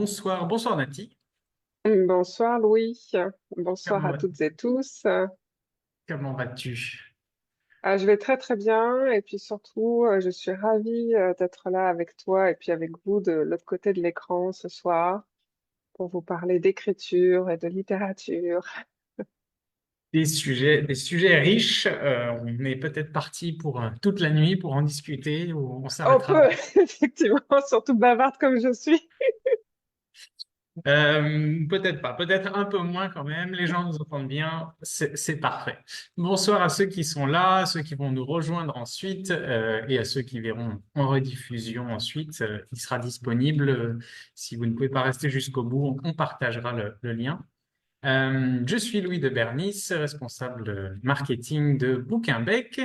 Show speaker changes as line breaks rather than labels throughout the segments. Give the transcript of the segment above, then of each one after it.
Bonsoir, bonsoir Nati.
Bonsoir Louis, bonsoir
Comment,
à
va-
toutes et tous.
comment vas-tu?
Je vais très très bien et puis surtout je suis ravie d'être là avec toi et puis avec vous de l'autre côté de l'écran ce soir pour vous parler d'écriture et de littérature.
Des sujets riches. On est peut-être parti pour toute la nuit pour en discuter ou on
On
s'arrêtera.
peut effectivement, surtout bavarde comme je suis.
Peut-être pas, peut-être un peu moins quand même. Les gens nous entendent bien, c'est parfait. Bonsoir à ceux qui sont là, à ceux qui vont nous rejoindre ensuite et à ceux qui verront en rediffusion ensuite. Il sera disponible. Si vous ne pouvez pas rester jusqu'au bout, on partagera le lien. Je suis Louis de Bernis, responsable marketing de Bouquinbec,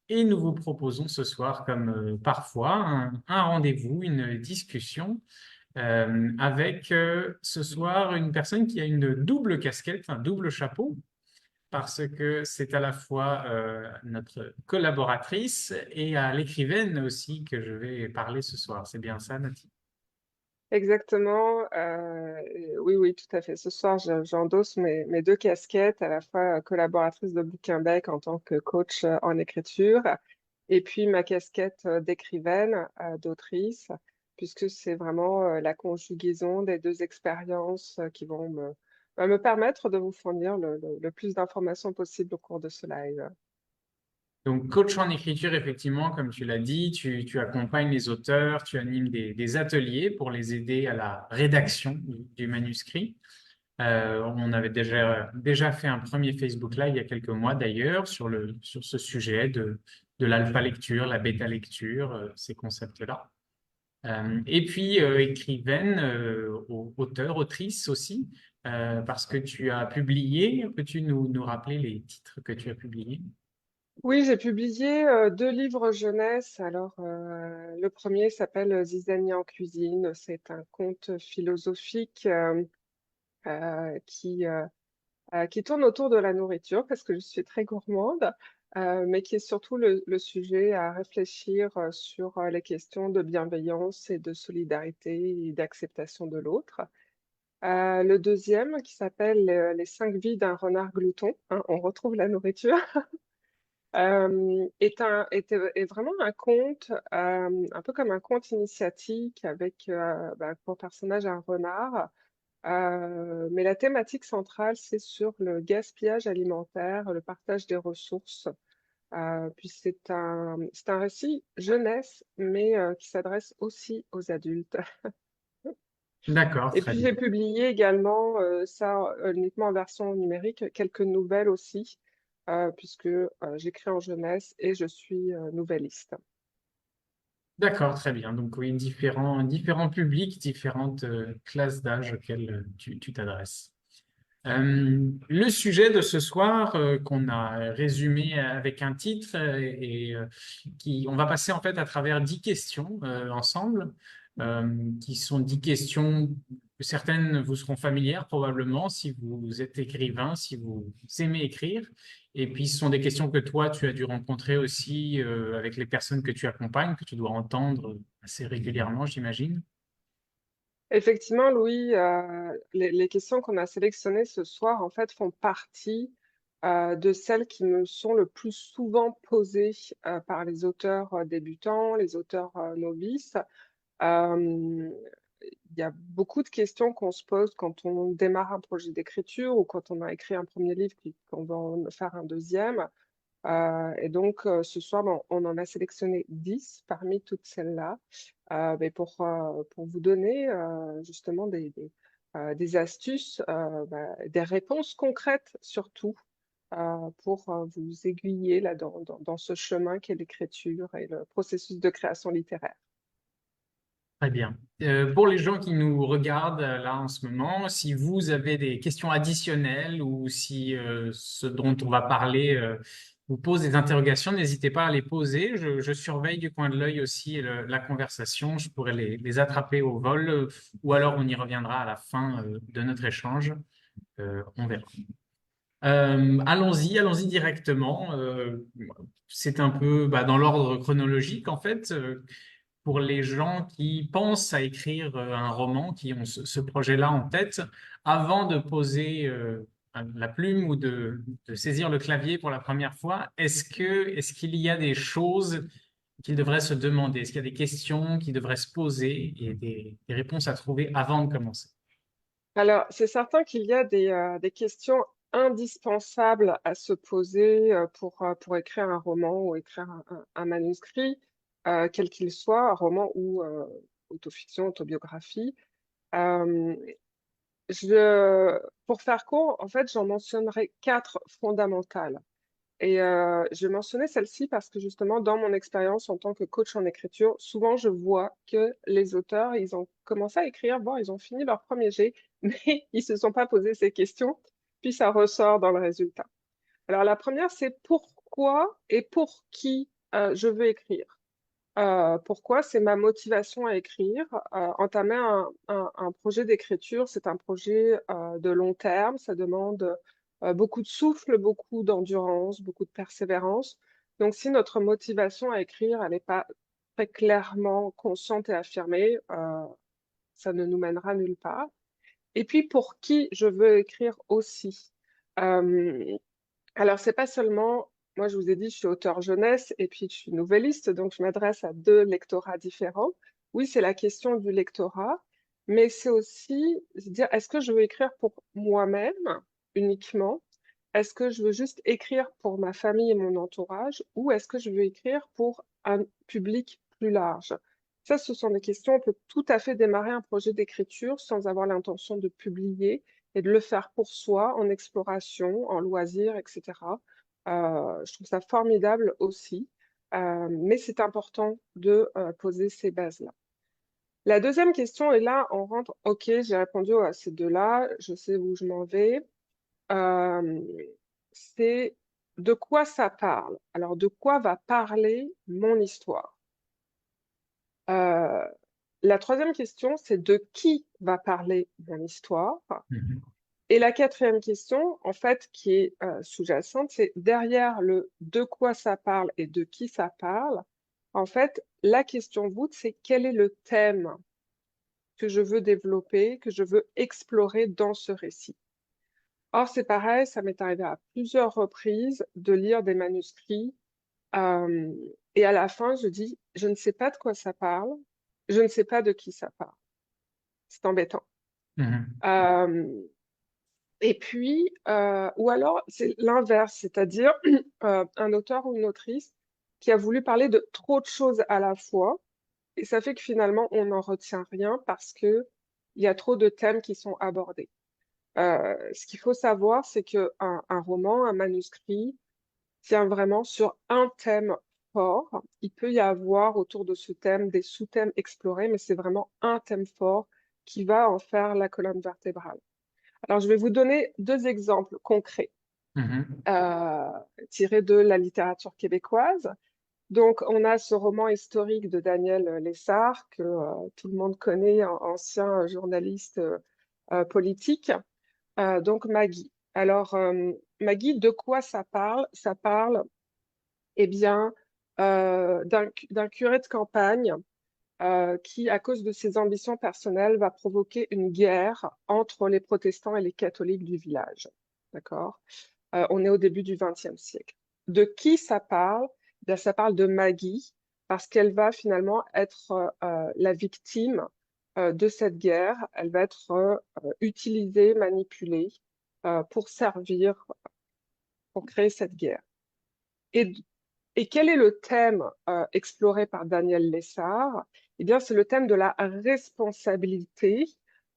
et nous vous proposons ce soir, comme parfois, un rendez-vous, une discussion avec ce soir une personne qui a une double casquette, un double chapeau, parce que c'est à la fois notre collaboratrice et à l'écrivaine aussi que je vais parler ce soir. C'est bien ça, Nathalie?
Exactement, oui, oui, tout à fait. Ce soir, j'endosse mes deux casquettes, à la fois collaboratrice de Bouquinbec en tant que coach en écriture, et puis ma casquette d'écrivaine, d'autrice, puisque c'est vraiment la conjugaison des deux expériences qui vont me permettre de vous fournir le plus d'informations possible au cours de ce live.
Donc, coach en écriture, effectivement, comme tu l'as dit, tu accompagnes les auteurs, tu animes des ateliers pour les aider à la rédaction du manuscrit. On avait déjà fait un premier Facebook Live il y a quelques mois d'ailleurs sur ce sujet de l'alpha lecture, la bêta lecture, ces concepts-là. Et puis écrivaine, auteur, autrice aussi, parce que tu as publié, peux-tu nous rappeler les titres que tu as publiés?
Oui, j'ai publié deux livres jeunesse. Alors, le premier s'appelle Zizanie en cuisine. C'est un conte philosophique qui tourne autour de la nourriture parce que je suis très gourmande, mais qui est surtout le sujet à réfléchir sur les questions de bienveillance et de solidarité et d'acceptation de l'autre. Le deuxième, qui s'appelle Les 5 vies d'un renard glouton, hein, on retrouve la nourriture, est vraiment un conte, un peu comme un conte initiatique avec pour personnage un renard. Mais la thématique centrale, c'est sur le gaspillage alimentaire, le partage des ressources. Puis c'est un récit jeunesse, mais qui s'adresse aussi aux adultes.
D'accord,
Et
très
puis
bien.
j'ai publié également, ça uniquement en version numérique, quelques nouvelles aussi, puisque j'écris en jeunesse et je suis nouvelliste.
D'accord, très bien. Donc oui, différents publics, différentes classes d'âge auxquelles tu t'adresses. Le sujet de ce soir qu'on a résumé avec un titre on va passer en fait à travers 10 questions ensemble, qui sont 10 questions que certaines vous seront familières probablement si vous êtes écrivain, si vous aimez écrire. Et puis ce sont des questions que toi tu as dû rencontrer aussi avec les personnes que tu accompagnes, que tu dois entendre assez régulièrement, j'imagine.
Effectivement, Louis, les questions qu'on a sélectionnées ce soir, en fait, font partie de celles qui me sont le plus souvent posées par les auteurs débutants, les auteurs novices. Euh, il y a beaucoup de questions qu'on se pose quand on démarre un projet d'écriture ou quand on a écrit un premier livre puis qu'on va en faire un deuxième. Et donc, ce soir, on en a sélectionné 10 parmi toutes celles-là, mais pour vous donner justement des astuces, des réponses concrètes surtout, pour vous aiguiller là, dans ce chemin qu'est l'écriture et le processus de création littéraire.
Très bien. Pour les gens qui nous regardent là en ce moment, si vous avez des questions additionnelles ou si ce dont on va parler vous pose des interrogations, n'hésitez pas à les poser. Je surveille du coin de l'œil aussi la conversation. Je pourrais les attraper au vol ou alors on y reviendra à la fin de notre échange. On verra. Allons-y directement. C'est un peu dans l'ordre chronologique en fait. pour les gens qui pensent à écrire un roman, qui ont ce projet-là en tête, avant de poser la plume ou de saisir le clavier pour la première fois? Est-ce qu'il y a des choses qu'ils devraient se demander? Est-ce qu'il y a des questions qui devraient se poser et des réponses à trouver avant de commencer?
Alors, c'est certain qu'il y a des questions indispensables à se poser pour écrire un roman ou écrire un manuscrit, quel qu'il soit, un roman ou autofiction, autobiographie. Euh, pour faire court, en fait, j'en mentionnerai quatre fondamentales. Et je mentionnais celle-ci parce que justement, dans mon expérience en tant que coach en écriture, souvent je vois que les auteurs, ils ont commencé à écrire, bon, ils ont fini leur premier jet, mais ils se sont pas posé ces questions, puis ça ressort dans le résultat. Alors la première, c'est pourquoi et pour qui je veux écrire. Pourquoi? C'est ma motivation à écrire. Entamer un projet d'écriture, c'est un projet de long terme. Ça demande beaucoup de souffle, beaucoup d'endurance, beaucoup de persévérance. Donc, si notre motivation à écrire, elle n'est pas très clairement consciente et affirmée, ça ne nous mènera nulle part. Et puis, pour qui je veux écrire aussi. Euh, alors, c'est pas seulement, moi je vous ai dit, je suis auteur jeunesse et puis je suis nouvelliste, donc je m'adresse à deux lectorats différents. Oui, c'est la question du lectorat, mais c'est aussi se dire, est-ce que je veux écrire pour moi-même uniquement? Est-ce que je veux juste écrire pour ma famille et mon entourage? Ou est-ce que je veux écrire pour un public plus large? Ça, ce sont des questions. On peut tout à fait démarrer un projet d'écriture sans avoir l'intention de publier et de le faire pour soi, en exploration, en loisir, etc. Je trouve ça formidable aussi, mais c'est important de poser ces bases-là. La deuxième question est là, on rentre, ok, j'ai répondu à ces deux-là, je sais où je m'en vais. Euh, c'est de quoi ça parle. Alors, de quoi va parler mon histoire? Euh, la troisième question, c'est de qui va parler mon histoire?
Mhm.
Et la quatrième question, en fait, qui est sous-jacente, c'est derrière le de quoi ça parle et de qui ça parle. En fait, la question voûte, c'est quel est le thème que je veux développer, que je veux explorer dans ce récit. Or, c'est pareil, ça m'est arrivé à plusieurs reprises de lire des manuscrits euh, et à la fin, je dis, je ne sais pas de quoi ça parle, je ne sais pas de qui ça parle. C'est embêtant.
Mhm.
Euh, Et puis, ou alors, c'est l'inverse, c'est-à-dire un auteur ou une autrice qui a voulu parler de trop de choses à la fois, et ça fait que finalement, on n'en retient rien parce que il y a trop de thèmes qui sont abordés. Ce qu'il faut savoir, c'est que un roman, un manuscrit, tient vraiment sur un thème fort. Il peut y avoir autour de ce thème des sous-thèmes explorés, mais c'est vraiment un thème fort qui va en faire la colonne vertébrale. Alors, je vais vous donner deux exemples concrets
Mhm.
euh, tirés de la littérature québécoise. Donc, on a ce roman historique de Daniel Lessard, que tout le monde connaît, ancien journaliste politique, donc Maggie. Alors, Maggie, de quoi ça parle? Ça parle, eh bien, d'un curé de campagne qui, à cause de ses ambitions personnelles, va provoquer une guerre entre les protestants et les catholiques du village. D'accord? On est au début du XXe siècle. De qui ça parle? Eh bien, ça parle de Maggie, parce qu'elle va finalement être la victime de cette guerre. Elle va être utilisée, manipulée pour servir, pour créer cette guerre. Et et quel est le thème exploré par Daniel Lessard? Eh bien, c'est le thème de la responsabilité,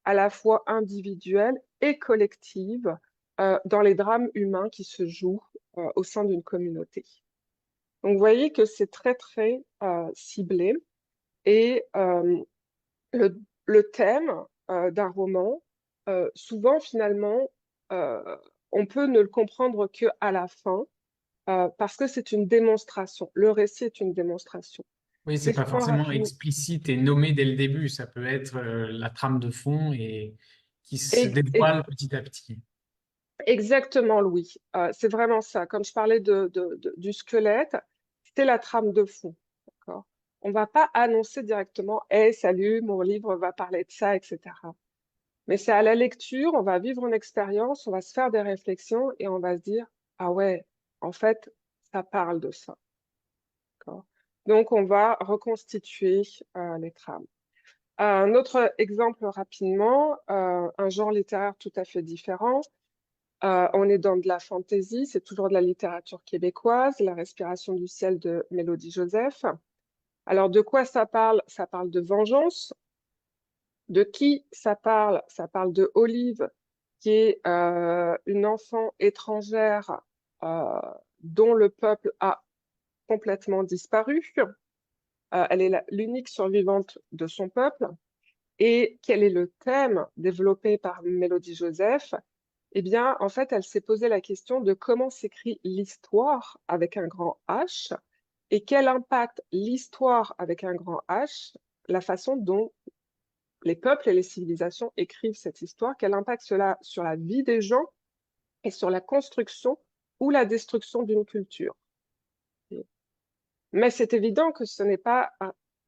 à la fois individuelle et collective, dans les drames humains qui se jouent au sein d'une communauté. Donc, vous voyez que c'est très, très ciblé. Et le thème d'un roman, souvent, finalement, euh, on peut ne le comprendre que à la fin parce que c'est une démonstration. Le récit est une démonstration.
Oui, c'est
C'est
pas
fort
forcément
raffiné.
explicite et nommé dès le début. Ça peut être la trame de fond et qui se
Et, et-
dévoile petit à petit.
exactement, Louis. C'est vraiment ça. Comme je parlais du squelette, c'était la trame de fond. D'accord? On va pas annoncer directement, hey, salut, mon livre va parler de ça, etc. Mais c'est à la lecture, on va vivre une expérience, on va se faire des réflexions et on va se dire, ah ouais, en fait, ça parle de ça. D'accord. Donc, on va reconstituer les trames. Un autre exemple rapidement, un genre littéraire tout à fait différent. On est dans de la fantaisie, c'est toujours de la littérature québécoise, La Respiration du ciel de Mélodie Joseph. Alors, de quoi ça parle? Ça parle de vengeance. De qui ça parle? Ça parle de Olive, qui est une enfant étrangère euh, dont le peuple a complètement disparu. Elle est l'unique survivante de son peuple. Et quel est le thème développé par Mélodie Joseph? Eh bien, en fait, elle s'est posé la question de comment s'écrit l'histoire avec un grand H et quel impact l'histoire avec un grand H, la façon dont les peuples et les civilisations écrivent cette histoire, quel impact cela a sur la vie des gens et sur la construction ou la destruction d'une culture. Mais c'est évident que ce n'est pas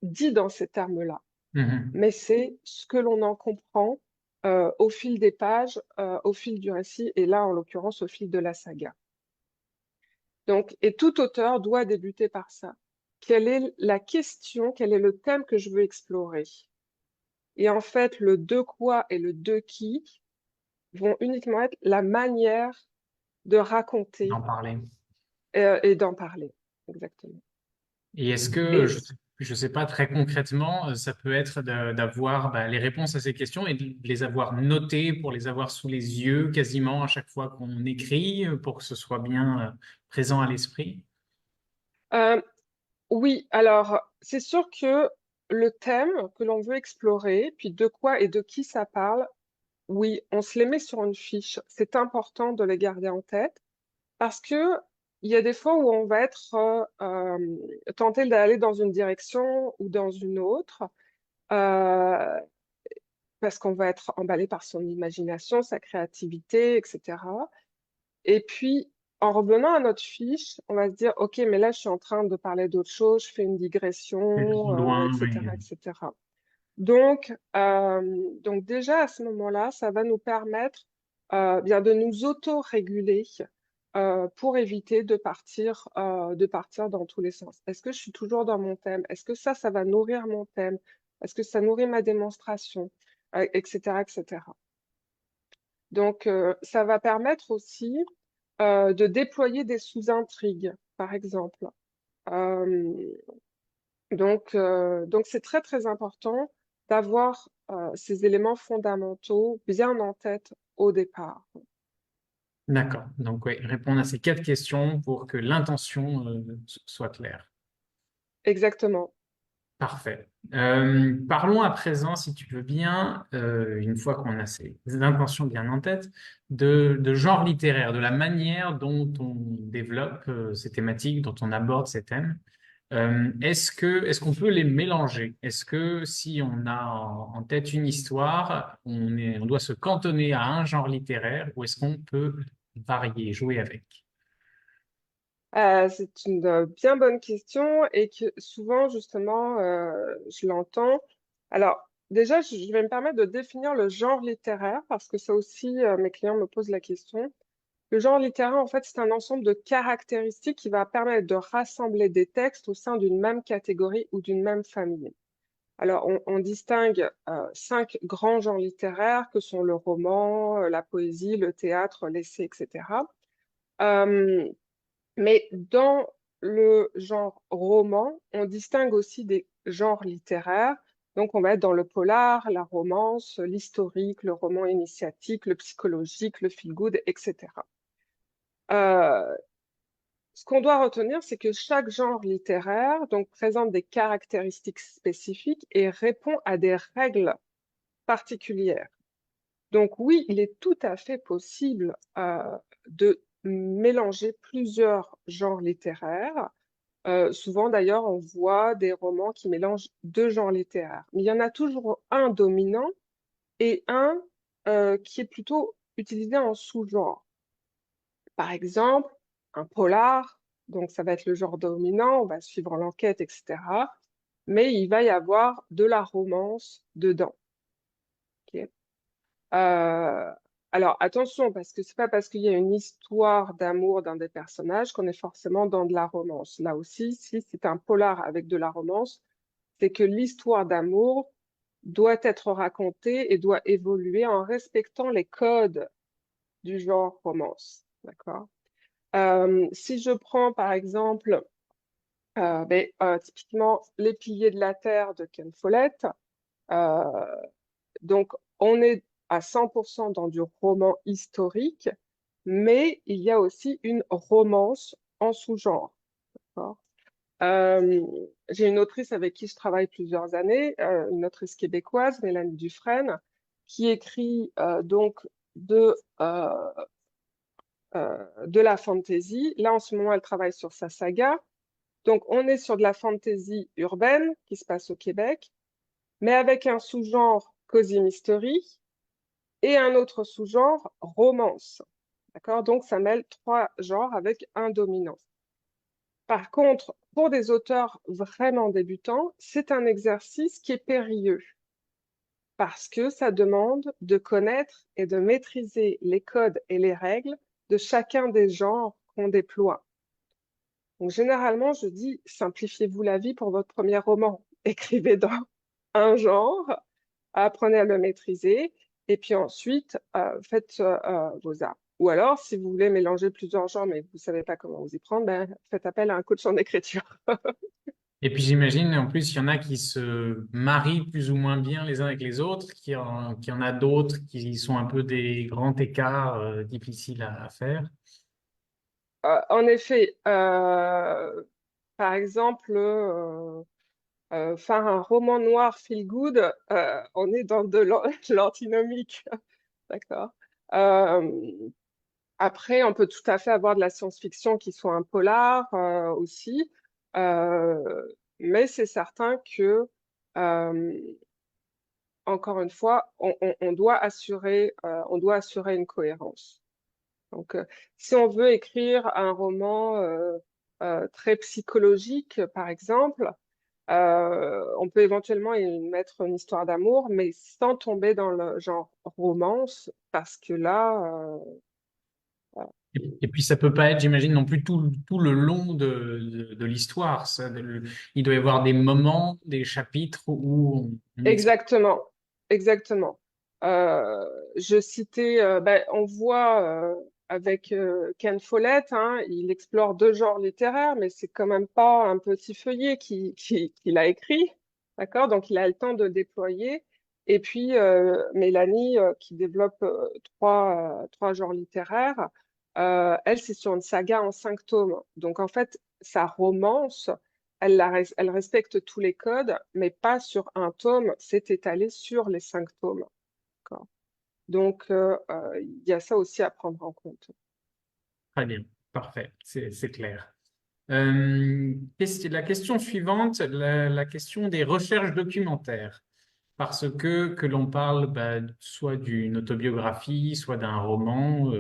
dit dans ces termes-là,
Mhm.
mais c'est ce que l'on en comprend au fil des pages, au fil du récit, et là, en l'occurrence, au fil de la saga. Donc, et tout auteur doit débuter par ça. Quelle est la question, quel est le thème que je veux explorer? Et en fait, le de quoi et le de qui vont uniquement être la manière de
D'en
raconter
parler.
et d'en parler. Exactement.
Et est-ce que,
Et
je sais pas, très concrètement, ça peut être d'avoir bah, les réponses à ces questions et de les avoir notées pour les avoir sous les yeux quasiment à chaque fois qu'on écrit, pour que ce soit bien présent à l'esprit.
euh, oui, alors c'est sûr que le thème que l'on veut explorer, puis de quoi et de qui ça parle, oui, on se les met sur une fiche. C'est important de les garder en tête parce que il y a des fois où on va être tenté d'aller dans une direction ou dans une autre. Euh, Parce qu'on va être emballé par son imagination, sa créativité, etc. Et puis, en revenant à notre fiche, on va se dire, OK, mais là, je suis en train de parler d'autre chose, je fais une
C'est
digression,
trop loin, oui.
etc., etc. Donc déjà, à ce moment-là, ça va nous permettre bien de nous auto-réguler pour éviter de partir dans tous les sens. Est-ce que je suis toujours dans mon thème? Est-ce que ça va nourrir mon thème? Est-ce que ça nourrit ma démonstration? Etc., etc. Donc, ça va permettre aussi de déployer des sous-intrigues, par exemple. Euh, donc c'est très, très important d'avoir ces éléments fondamentaux bien en tête au départ.
D'accord. Donc, oui, répondre à ces quatre questions pour que l'intention soit claire.
Exactement.
Parfait. Parlons à présent, si tu veux bien, une fois qu'on a ces intentions bien en tête, de genre littéraire, de la manière dont on développe ces thématiques, dont on aborde ces thèmes. Est-ce qu'on peut les mélanger? Est-ce que si on a en tête une histoire, on doit se cantonner à un genre littéraire ou est-ce qu'on peut varier, jouer avec?
C'est une bien bonne question et que souvent, justement, je l'entends. Alors, déjà, je vais me permettre de définir le genre littéraire parce que ça aussi, mes clients me posent la question. Le genre littéraire, en fait, c'est un ensemble de caractéristiques qui va permettre de rassembler des textes au sein d'une même catégorie ou d'une même famille. Alors, on distingue cinq grands genres littéraires que sont le roman, la poésie, le théâtre, l'essai, etc. Euh, mais dans le genre roman, on distingue aussi des genres littéraires. Donc, on va être dans le polar, la romance, l'historique, le roman initiatique, le psychologique, le feel-good, etc. Euh, Ce qu'on doit retenir, c'est que chaque genre littéraire donc, présente des caractéristiques spécifiques et répond à des règles particulières. Donc oui, il est tout à fait possible de mélanger plusieurs genres littéraires. Souvent d'ailleurs, on voit des romans qui mélangent deux genres littéraires. Mais il y en a toujours un dominant et un qui est plutôt utilisé en sous-genre. Par exemple, un polar, donc ça va être le genre dominant, on va suivre l'enquête, etc. mais il va y avoir de la romance dedans. Ok. Euh, alors attention, parce que c'est pas parce qu'il y a une histoire d'amour d'un des personnages qu'on est forcément dans de la romance. Là aussi, si c'est un polar avec de la romance, c'est que l'histoire d'amour doit être racontée et doit évoluer en respectant les codes du genre romance. D'accord? Si je prends par exemple typiquement Les Piliers de la Terre de Ken Follett, euh, donc on est à 100% dans du roman historique, mais il y a aussi une romance en sous-genre. D'accord. Euh, j'ai une autrice avec qui je travaille plusieurs années, une autrice québécoise, Mélanie Dufresne, qui écrit donc de, euh, de la fantasy. Là, en ce moment, elle travaille sur sa saga. Donc, on est sur de la fantasy urbaine qui se passe au Québec, mais avec un sous-genre cozy mystery et un autre sous-genre romance. D'accord? Donc, ça mêle trois genres avec un dominant. Par contre, pour des auteurs vraiment débutants, c'est un exercice qui est périlleux parce que ça demande de connaître et de maîtriser les codes et les règles de chacun des genres qu'on déploie. Donc, généralement, je dis, simplifiez-vous la vie pour votre premier roman. Écrivez dans un genre, apprenez à le maîtriser, et puis ensuite, faites vos arts. Ou alors, si vous voulez mélanger plusieurs genres, mais vous ne savez pas comment vous y prendre, ben, faites appel à un coach en écriture.
Et puis j'imagine, en plus, il y en a qui se marient plus ou moins bien les uns avec les autres, qu'il y en a d'autres qui sont un peu des grands écarts difficiles à faire.
En effet, par exemple, faire un roman noir feel good, on est dans de l'antinomique, d'accord? Euh, Après, on peut tout à fait avoir de la science-fiction qui soit un polar aussi, Euh, mais c'est certain que, euh, encore une fois, on doit assurer une cohérence. Donc, si on veut écrire un roman très psychologique, par exemple, on peut éventuellement y mettre une histoire d'amour, mais sans tomber dans le genre romance, parce que là,
Et puis ça peut pas être, j'imagine, non plus tout le long de l'histoire. Il doit y avoir des moments, des chapitres où on explique.
exactement, exactement. Je citais, on voit avec Ken Follett, hein, il explore deux genres littéraires, mais c'est quand même pas un petit feuillet qu'il a écrit, d'accord? Donc il a le temps de déployer. Et puis Mélanie, qui développe trois genres littéraires, elle, c'est sur une saga en 5 tomes. Donc en fait, sa romance elle respecte tous les codes, mais pas sur un tome, c'est étalé sur les 5 tomes. D'accord. Donc, il y a ça aussi à prendre en compte.
Très bien, parfait, c'est clair. La question suivante, la question des recherches documentaires. Parce que l'on parle soit d'une autobiographie, soit d'un roman,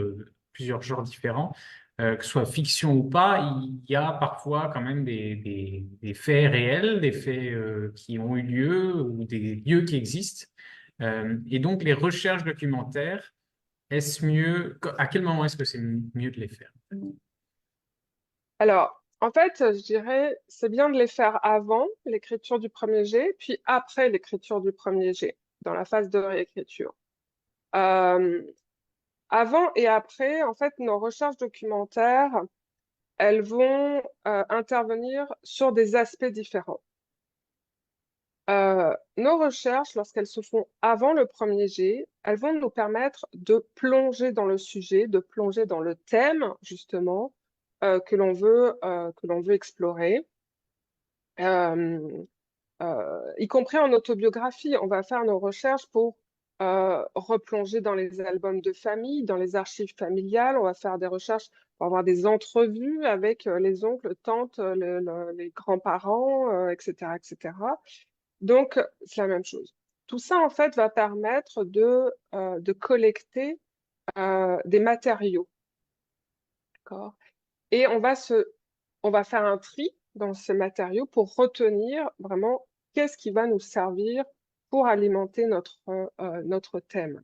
plusieurs genres différents, que ce soit fiction ou pas, il y a parfois quand même des faits réels, des faits qui ont eu lieu ou des lieux qui existent. Et donc les recherches documentaires, à quel moment est-ce que c'est mieux de les faire?
Alors, en fait, je dirais, c'est bien de les faire avant l'écriture du premier jet, puis après l'écriture du premier jet, dans la phase de réécriture. Euh, Avant et après, en fait, nos recherches documentaires, elles vont intervenir sur des aspects différents. Nos recherches, lorsqu'elles se font avant le premier jet, elles vont nous permettre de plonger dans le sujet, de plonger dans le thème, justement, que l'on veut explorer. Euh, Y compris en autobiographie, on va faire nos recherches pour replonger dans les albums de famille, dans les archives familiales. On va faire des recherches pour avoir des entrevues avec les oncles, tantes, les grands-parents, etc., etc. Donc, c'est la même chose. Tout ça, en fait, va permettre de collecter des matériaux, d'accord? Et on va faire un tri dans ces matériaux pour retenir vraiment qu'est-ce qui va nous servir pour alimenter notre thème.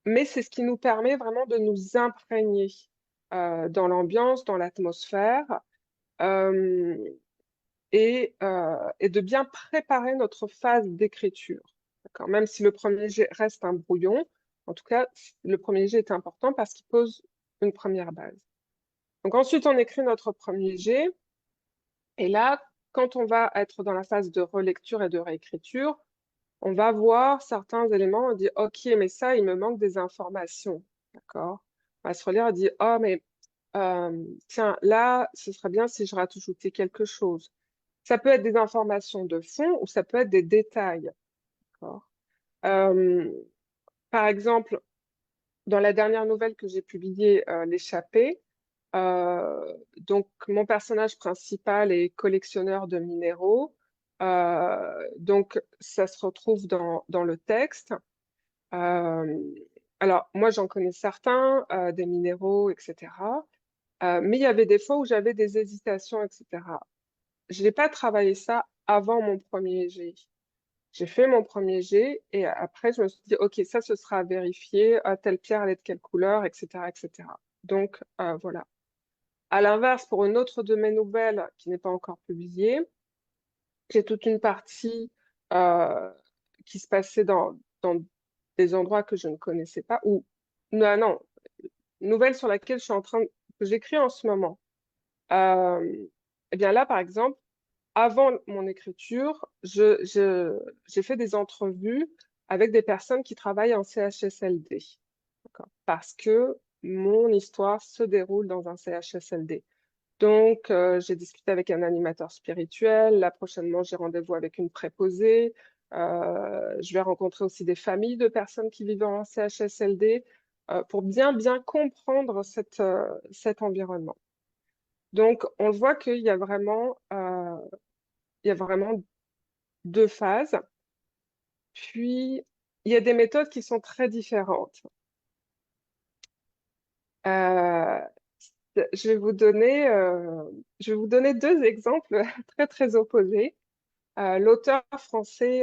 Mais c'est ce qui nous permet vraiment de nous imprégner dans l'ambiance, dans l'atmosphère, euh, et de bien préparer notre phase d'écriture. D'accord. Même si le premier jet reste un brouillon, en tout cas, le premier jet est important parce qu'il pose une première base. Donc ensuite, on écrit notre premier jet. Et là, quand on va être dans la phase de relecture et de réécriture, on va voir certains éléments, on dit, OK, mais ça, il me manque des informations. D'accord? On va se relire et dire, oh, mais tiens, là, ce serait bien si je rajoutais quelque chose. Ça peut être des informations de fond ou ça peut être des détails. D'accord. Euh, Par exemple, dans la dernière nouvelle que j'ai publiée, L'échappée, donc mon personnage principal est collectionneur de minéraux. Donc ça se retrouve dans le texte. Euh, alors moi j'en connais certains, des minéraux, etc. Mais il y avait des fois où j'avais des hésitations, etc. Je n'ai pas travaillé ça avant mon premier jet. J'ai fait mon premier jet et après, je me suis dit, OK, ça, ce sera à vérifier. Telle pierre, elle est de quelle couleur, etc., etc. Donc, voilà. À l'inverse, pour une autre de mes nouvelles qui n'est pas encore publiée, j'ai toute une partie euh, qui se passait dans des endroits que je ne connaissais pas ou, non, non, nouvelle sur laquelle je suis en train, que j'écris en ce moment. Eh bien là, par exemple, avant mon écriture, j'ai fait des entrevues avec des personnes qui travaillent en CHSLD. D'accord. Parce que mon histoire se déroule dans un CHSLD. Donc, j'ai discuté avec un animateur spirituel. Là, prochainement, j'ai rendez-vous avec une préposée. Je vais rencontrer aussi des familles de personnes qui vivent en CHSLD pour bien comprendre cet environnement. Donc, on voit il y a vraiment deux phases. Puis, il y a des méthodes qui sont très différentes. Euh, je vais vous donner deux exemples très opposés. L'auteur français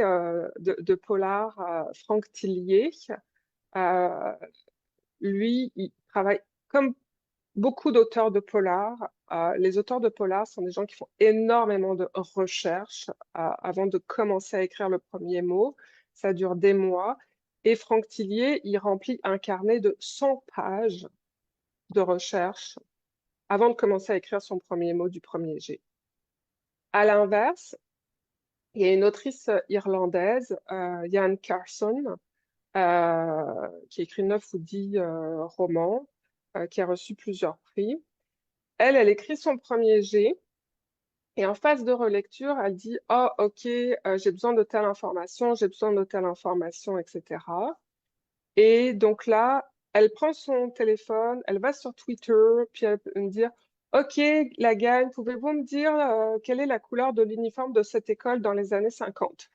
de polar, Franck Tillier, euh, lui, il travaille comme beaucoup d'auteurs de polar. Les auteurs de polar sont des gens qui font énormément de recherches avant de commencer à écrire le premier mot. Ça dure des mois. Et Franck Tillier, il remplit un carnet de 100 pages de recherche avant de commencer à écrire son premier mot du premier jet. À l'inverse, il y a une autrice irlandaise, Jan Carson, qui a écrit 9 ou 10 romans, qui a reçu plusieurs prix. Elle écrit son premier jet et en phase de relecture, elle dit, oh, OK, j'ai besoin de telle information, j'ai besoin de telle information, etc. Et donc là, elle prend son téléphone, elle va sur Twitter, puis elle peut me dire, OK, la gang, pouvez-vous me dire quelle est la couleur de l'uniforme de cette école dans les années 50?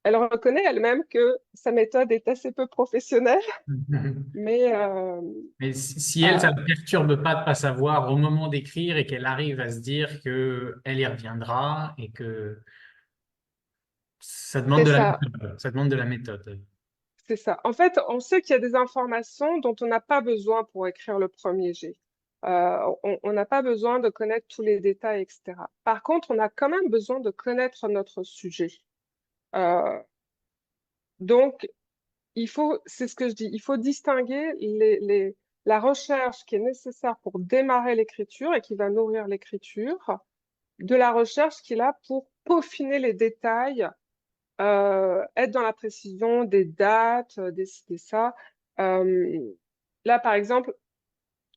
Elle reconnaît elle-même que sa méthode est assez peu professionnelle, mais
Mais si elle,
euh,
ça ne perturbe pas de pas savoir au moment d'écrire et qu'elle arrive à se dire que elle y reviendra et que ça demande
c'est
de la
ça.
méthode. Ça demande de la méthode.
C'est ça. En fait, on sait qu'il y a des informations dont on n'a pas besoin pour écrire le premier jet. On n'a pas besoin de connaître tous les détails, etc. Par contre, on a quand même besoin de connaître notre sujet. Euh, donc, c'est ce que je dis, il faut distinguer la recherche qui est nécessaire pour démarrer l'écriture et qui va nourrir l'écriture, de la recherche qui est là pour peaufiner les détails, être dans la précision des dates, décider ça. Euh, Là, par exemple,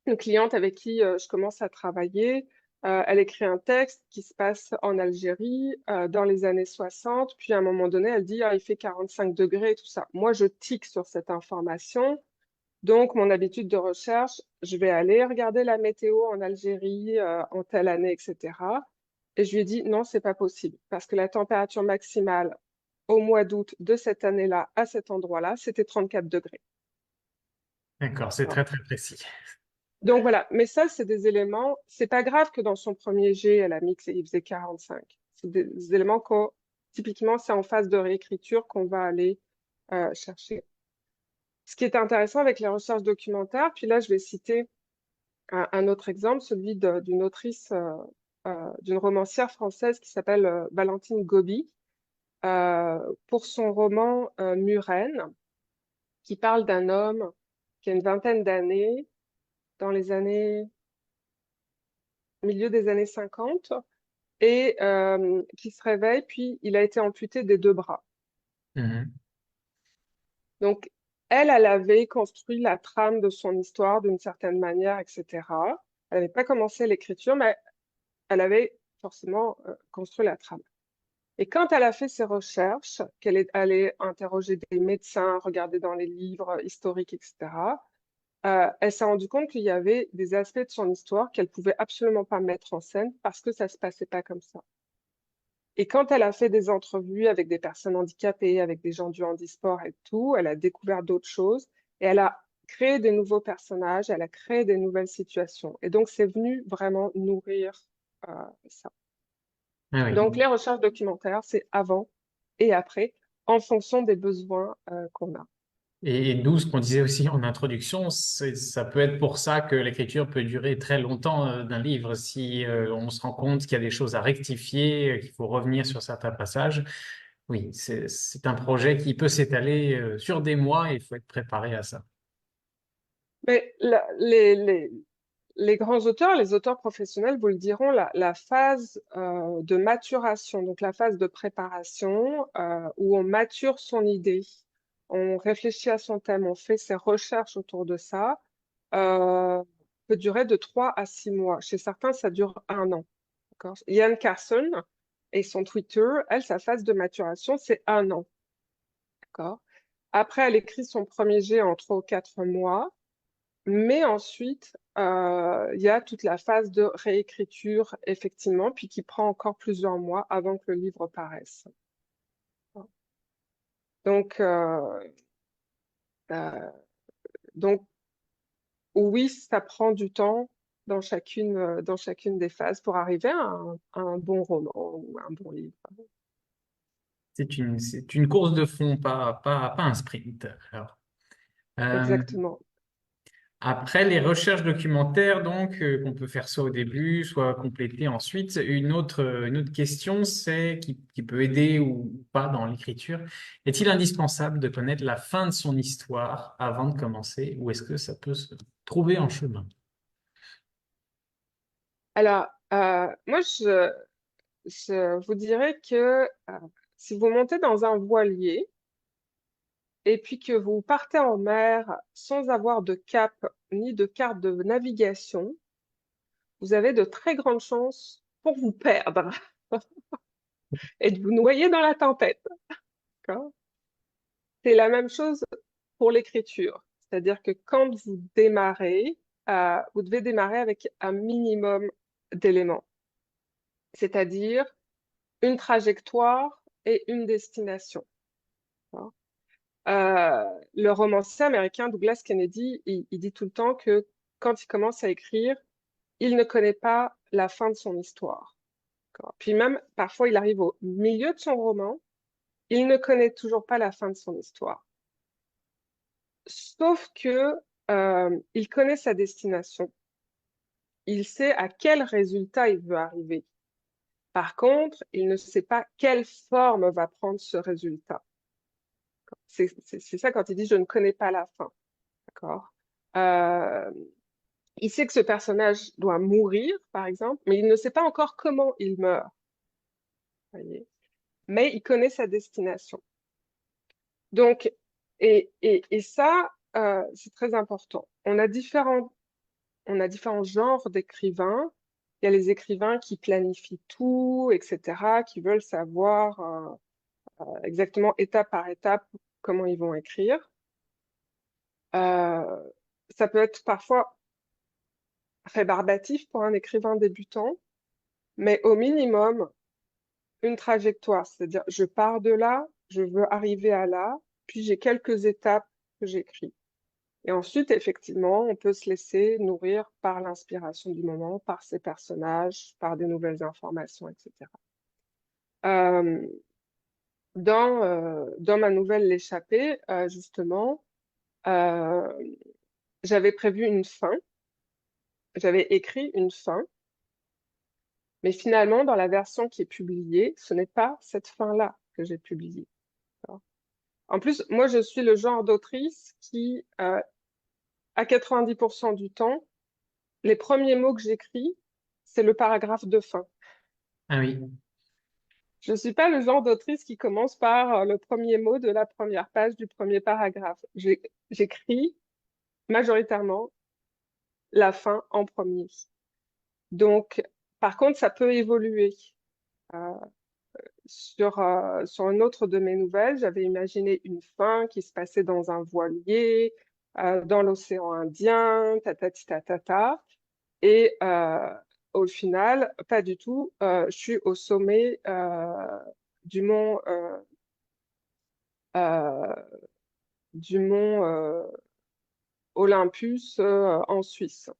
une cliente avec qui je commence à travailler, elle écrit un texte qui se passe en Algérie dans les années 60, puis à un moment donné, elle dit, ah, il fait 45 degrés et tout ça. Moi, je tique sur cette information. Donc, mon habitude de recherche, je vais aller regarder la météo en Algérie en telle année, etc. Et je lui ai dit, non, c'est pas possible, parce que la température maximale au mois d'août de cette année-là, à cet endroit-là, c'était 34 degrés.
D'accord, c'est
Alors,
très précis.
Donc voilà, mais ça, c'est des éléments, c'est pas grave que dans son premier jet, elle a mis qu'il faisait 45. C'est des éléments typiquement, c'est en phase de réécriture qu'on va aller chercher. Ce qui est intéressant avec les recherches documentaires, puis là, je vais citer un autre exemple, celui d'une autrice, d'une romancière française qui s'appelle Valentine Gobi, pour son roman Murène, qui parle d'un homme qui a une vingtaine d'années, dans les années, milieu des années 50, et qui se réveille, puis il a été amputé des deux bras.
Mhm.
Donc, elle avait construit la trame de son histoire d'une certaine manière, etc. Elle n'avait pas commencé l'écriture, mais elle avait forcément construit la trame. Et quand elle a fait ses recherches, qu'elle est allée interroger des médecins, regarder dans les livres historiques, etc., elle s'est rendue compte qu'il y avait des aspects de son histoire qu'elle pouvait absolument pas mettre en scène parce que ça se passait pas comme ça. Et quand elle a fait des entrevues avec des personnes handicapées, avec des gens du handisport et tout, elle a découvert d'autres choses et elle a créé des nouveaux personnages, elle a créé des nouvelles situations. Et donc, c'est venu vraiment nourrir ça.
Ah oui.
Donc, les recherches documentaires, c'est avant et après, en fonction des besoins qu'on a.
Et d'où ce qu'on disait aussi en introduction, ça peut être pour ça que l'écriture peut durer très longtemps d'un livre. Si on se rend compte qu'il y a des choses à rectifier, qu'il faut revenir sur certains passages, oui, c'est un projet qui peut s'étaler sur des mois et il faut être préparé à ça.
Mais les grands auteurs, les auteurs professionnels vous le diront, la phase de maturation, donc la phase de préparation où on mature son idée, on réfléchit à son thème, on fait ses recherches autour de ça, euh, peut durer de 3 à 6 mois. Chez certains, ça dure 1 an. D'accord? Ian Carson et son Twitter, elle, sa phase de maturation, c'est 1 an. D'accord? Après, elle écrit son premier jet en 3 ou 4 mois. Mais ensuite, il y a toute la phase de réécriture, effectivement, puis qui prend encore plusieurs mois avant que le livre paraisse. Donc, euh, donc oui, ça prend du temps dans chacune des phases pour arriver à un bon roman ou un bon livre.
C'est une course de fond, pas un sprint. Alors, euh,
Exactement.
après les recherches documentaires, donc, qu'on peut faire soit au début, soit compléter ensuite, une autre question, c'est qui peut aider ou pas dans l'écriture. Est-il indispensable de connaître la fin de son histoire avant de commencer, ou est-ce que ça peut se trouver en chemin?
Alors, moi, je vous dirais que si vous montez dans un voilier, et puis que vous partez en mer sans avoir de cap ni de carte de navigation, vous avez de très grandes chances pour vous perdre et de vous noyer dans la tempête. D'accord. C'est la même chose pour l'écriture. C'est-à-dire que quand vous démarrez, vous devez démarrer avec un minimum d'éléments, c'est-à-dire une trajectoire et une destination. D'accord. Le romancier américain Douglas Kennedy, il dit tout le temps que quand il commence à écrire, il ne connaît pas la fin de son histoire. D'accord. Puis même, parfois, il arrive au milieu de son roman, il ne connaît toujours pas la fin de son histoire. Sauf que il connaît sa destination. Il sait à quel résultat il veut arriver. Par contre, il ne sait pas quelle forme va prendre ce résultat. C'est ça quand il dit je ne connais pas la fin. D'accord. Euh, il sait que ce personnage doit mourir, par exemple, mais il ne sait pas encore comment il meurt. Voyez. Mais il connaît sa destination. Donc, et ça, c'est très important. On a différents genres d'écrivains. Il y a les écrivains qui planifient tout, etc., qui veulent savoir exactement étape par étape comment ils vont écrire. Euh, Ça peut être parfois rébarbatif pour un écrivain débutant, mais au minimum, une trajectoire. C'est-à-dire, je pars de là, je veux arriver à là, puis j'ai quelques étapes que j'écris. Et ensuite, effectivement, on peut se laisser nourrir par l'inspiration du moment, par ses personnages, par des nouvelles informations, etc. Euh, dans ma nouvelle L'échappée, justement, euh, j'avais prévu une fin, j'avais écrit une fin, mais finalement, dans la version qui est publiée, ce n'est pas cette fin-là que j'ai publiée. D'accord. En plus, moi, je suis le genre d'autrice qui, à 90% du temps, les premiers mots que j'écris, c'est le paragraphe de fin.
Ah oui,
Je ne suis pas le genre d'autrice qui commence par le premier mot de la première page du premier paragraphe. J'écris majoritairement la fin en premier. Donc, par contre, ça peut évoluer. Euh, sur une autre de mes nouvelles, j'avais imaginé une fin qui se passait dans un voilier, dans l'océan Indien, tatati tatata. Et au final, pas du tout. Je suis au sommet du mont, euh, du mont Olympus en Suisse.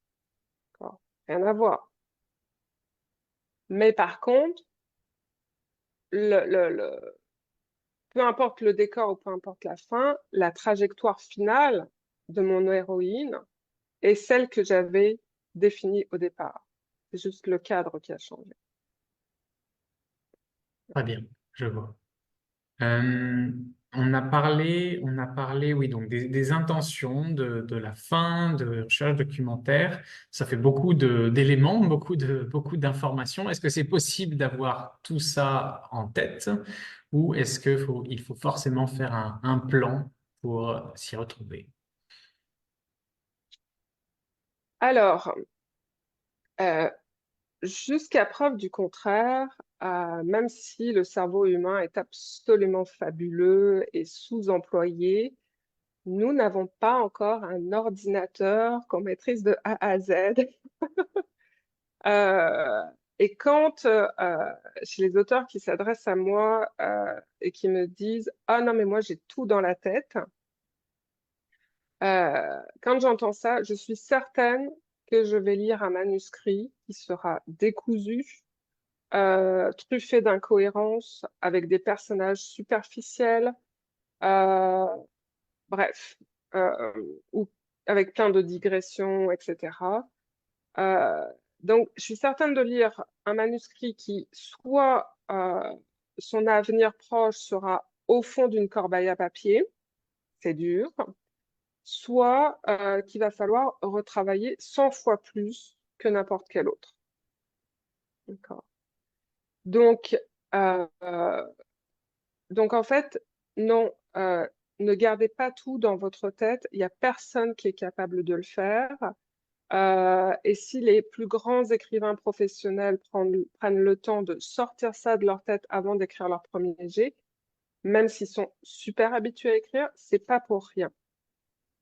D'accord. Rien à voir. Mais par contre, peu importe le décor ou peu importe la fin, la trajectoire finale de mon héroïne est celle que j'avais définie au départ. C'est juste le cadre qui a changé.
très bien, je vois. Euh, on a parlé, oui, donc des intentions, de la fin, de recherche documentaire. Ça fait beaucoup d'éléments, beaucoup d'informations. Est-ce que c'est possible d'avoir tout ça en tête ou est-ce il faut forcément faire un plan pour s'y retrouver?
Alors, euh, jusqu'à preuve du contraire, même si le cerveau humain est absolument fabuleux et sous-employé, nous n'avons pas encore un ordinateur qu'on maîtrise de A à Z. Euh, et quand, chez les auteurs qui s'adressent à moi et qui me disent, «Ah non, mais moi j'ai tout dans la tête», quand j'entends ça, je suis certaine que je vais lire un manuscrit qui sera décousu, truffé d'incohérences, avec des personnages superficiels, euh, bref, euh, ou avec plein de digressions, etc. Euh, donc, je suis certaine de lire un manuscrit qui, soit son avenir proche sera au fond d'une corbeille à papier, c'est dur, soit qu'il va falloir retravailler 100 fois plus que n'importe quel autre. D'accord. Donc, euh, euh, donc, en fait, non, ne gardez pas tout dans votre tête. Il n'y a personne qui est capable de le faire. Et si les plus grands écrivains professionnels prennent le temps de sortir ça de leur tête avant d'écrire leur premier jet, même s'ils sont super habitués à écrire, c'est pas pour rien.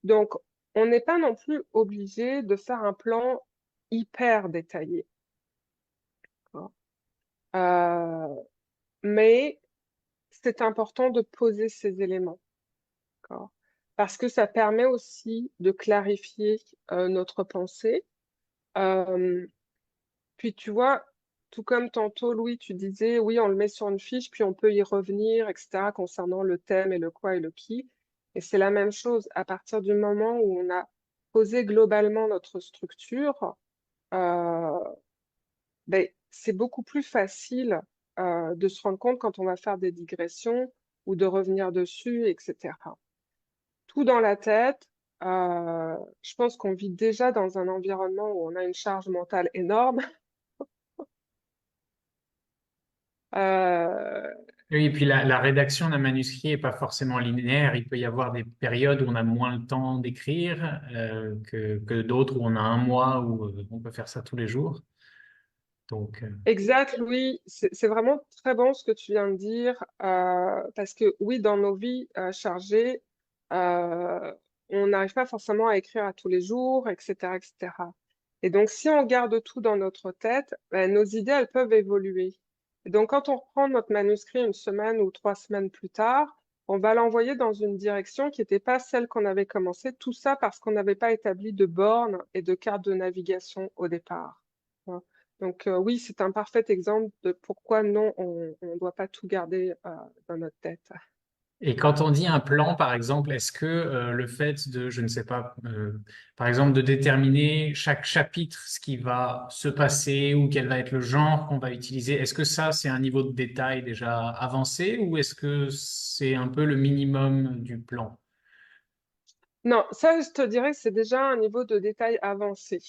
Donc, on n'est pas non plus obligé de faire un plan hyper détaillé. D'accord. Euh, mais c'est important de poser ces éléments. D'accord. Parce que ça permet aussi de clarifier notre pensée. Euh, Puis tu vois, tout comme tantôt, Louis, tu disais, oui, on le met sur une fiche, puis on peut y revenir, etc., concernant le thème et le quoi et le qui. Et c'est la même chose à partir du moment où on a posé globalement notre structure, euh, ben, c'est beaucoup plus facile de se rendre compte quand on va faire des digressions ou de revenir dessus, etc. Tout dans la tête, je pense qu'on vit déjà dans un environnement où on a une charge mentale énorme. Euh,
Oui, et puis la rédaction d'un manuscrit n'est pas forcément linéaire. Il peut y avoir des périodes où on a moins le temps d'écrire que d'autres où on a un mois où on peut faire ça tous les jours. Donc,
Exact, Louis, c'est vraiment très bon ce que tu viens de dire, parce que oui, dans nos vies chargées, euh, on n'arrive pas forcément à écrire à tous les jours, etc., etc. Et cetera. Et donc, si on garde tout dans notre tête, ben, nos idées, elles peuvent évoluer. Et donc, quand on reprend notre manuscrit une semaine ou 3 semaines plus tard, on va l'envoyer dans une direction qui n'était pas celle qu'on avait commencé. Tout ça parce qu'on n'avait pas établi de bornes et de carte de navigation au départ. Voilà. Donc oui, c'est un parfait exemple de pourquoi non, on ne doit pas tout garder dans notre tête.
Et quand on dit un plan, par exemple, est-ce que le fait de, je ne sais pas, par exemple, de déterminer chaque chapitre, ce qui va se passer ou quel va être le genre qu'on va utiliser, est-ce que ça, c'est un niveau de détail déjà avancé ou est-ce que c'est un peu le minimum du plan?
Non, ça, je te dirais que c'est déjà un niveau de détail avancé.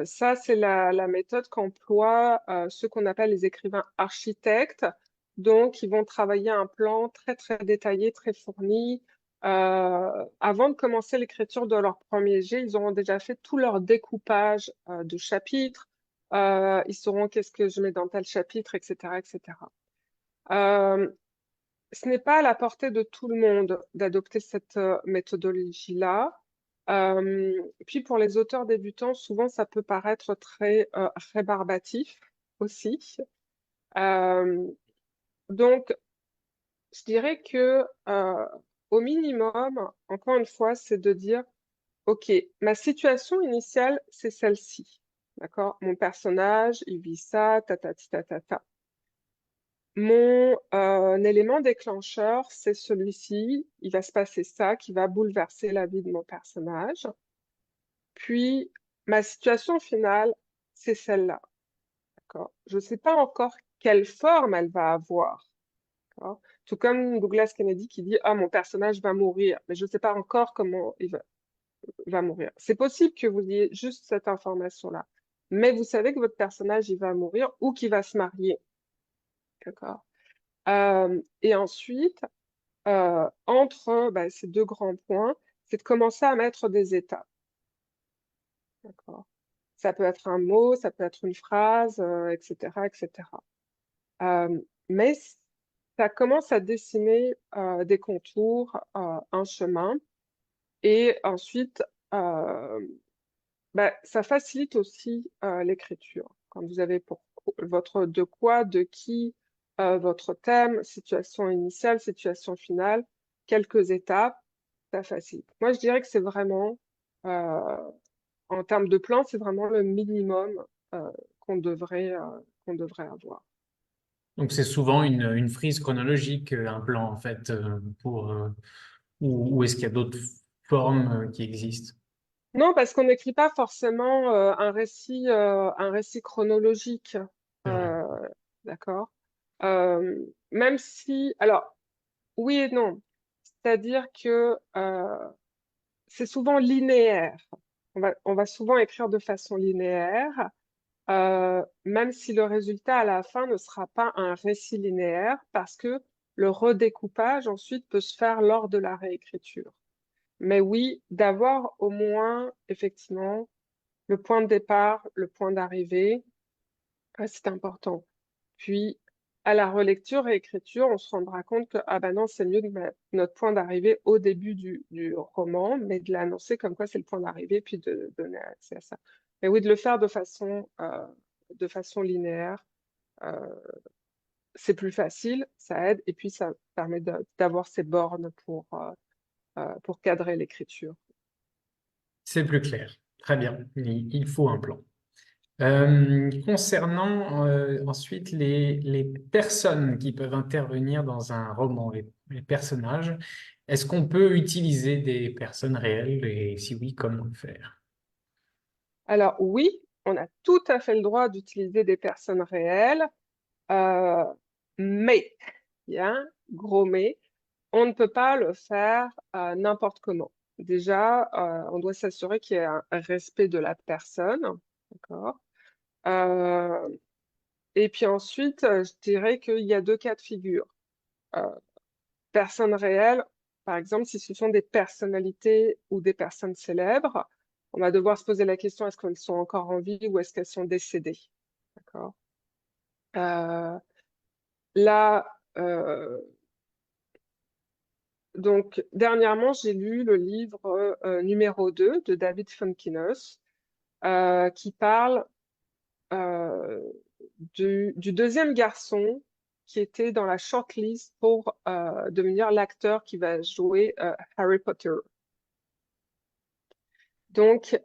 Ça, c'est la méthode qu'emploient ceux qu'on appelle les écrivains architectes. Donc, ils vont travailler un plan très, très détaillé, très fourni. Avant de commencer l'écriture de leur premier jet, ils auront déjà fait tout leur découpage de chapitres. Ils sauront qu'est-ce que je mets dans tel chapitre, etc., etc. Euh, Ce n'est pas à la portée de tout le monde d'adopter cette méthodologie-là. Puis pour les auteurs débutants, souvent ça peut paraître très rébarbatif aussi. Euh, donc, je dirais que au minimum, encore une fois, c'est de dire, OK, ma situation initiale, c'est celle-ci. D'accord? Mon personnage, il vit ça, ta ta ta ta ta. Mon élément déclencheur, c'est celui-ci. Il va se passer ça qui va bouleverser la vie de mon personnage. Puis, ma situation finale, c'est celle-là. D'accord? Je ne sais pas encore quelle forme elle va avoir. D'accord? Tout comme Douglas Kennedy qui dit, ah, mon personnage va mourir, mais je ne sais pas encore comment va mourir. C'est possible que vous ayez juste cette information-là, mais vous savez que votre personnage, il va mourir ou qu'il va se marier. D'accord? Et ensuite, entre ces deux grands points, c'est de commencer à mettre des étapes. D'accord? Ça peut être un mot, ça peut être une phrase, etc., etc. Mais ça commence à dessiner des contours, un chemin, et ensuite, euh, ça facilite aussi l'écriture. Quand vous avez pour votre de quoi, de qui, votre thème, situation initiale, situation finale, quelques étapes, ça facilite. Moi, je dirais que c'est vraiment, euh, en termes de plan, c'est vraiment le minimum euh, qu'on devrait, euh, qu'on devrait avoir.
Donc c'est souvent une frise chronologique, un plan en fait, ou est-ce qu'il y a d'autres formes qui existent?
Non, parce qu'on n'écrit pas forcément un récit chronologique.
C'est vrai.
Euh, d'accord? Même si, alors, oui et non. C'est-à-dire que c'est souvent linéaire. On va souvent écrire de façon linéaire, même si le résultat à la fin ne sera pas un récit linéaire, parce que le redécoupage ensuite peut se faire lors de la réécriture. Mais oui, d'avoir au moins, effectivement, le point de départ, le point d'arrivée, c'est important. Puis, à la relecture et écriture, on se rendra compte que, ah ben non, c'est mieux de mettre notre point d'arrivée au début du roman, mais de l'annoncer comme quoi c'est le point d'arrivée, puis de donner accès à ça. Mais oui, de le faire de façon linéaire, euh, c'est plus facile, ça aide, et puis ça permet d'avoir ces bornes pour cadrer l'écriture.
C'est plus clair. Très bien. Il faut un plan. Concernant ensuite les personnes qui peuvent intervenir dans un roman, les personnages, est-ce qu'on peut utiliser des personnes réelles et si oui, comment le faire?
Alors oui, on a tout à fait le droit d'utiliser des personnes réelles, euh, mais, il y a un gros mais, on ne peut pas le faire n'importe comment. Déjà, on doit s'assurer qu'il y ait un respect de la personne, d'accord? Euh, et puis ensuite, je dirais qu'il y a deux cas de figure. Euh, Personnes réelles, par exemple, si ce sont des personnalités ou des personnes célèbres, on va devoir se poser la question, est-ce qu'elles sont encore en vie ou est-ce qu'elles sont décédées? D'accord? Euh, Là, donc, dernièrement, j'ai lu le livre numéro 2 de David Fonkinos, qui parle euh, du deuxième garçon qui était dans la shortlist pour devenir l'acteur qui va jouer Harry Potter. Donc,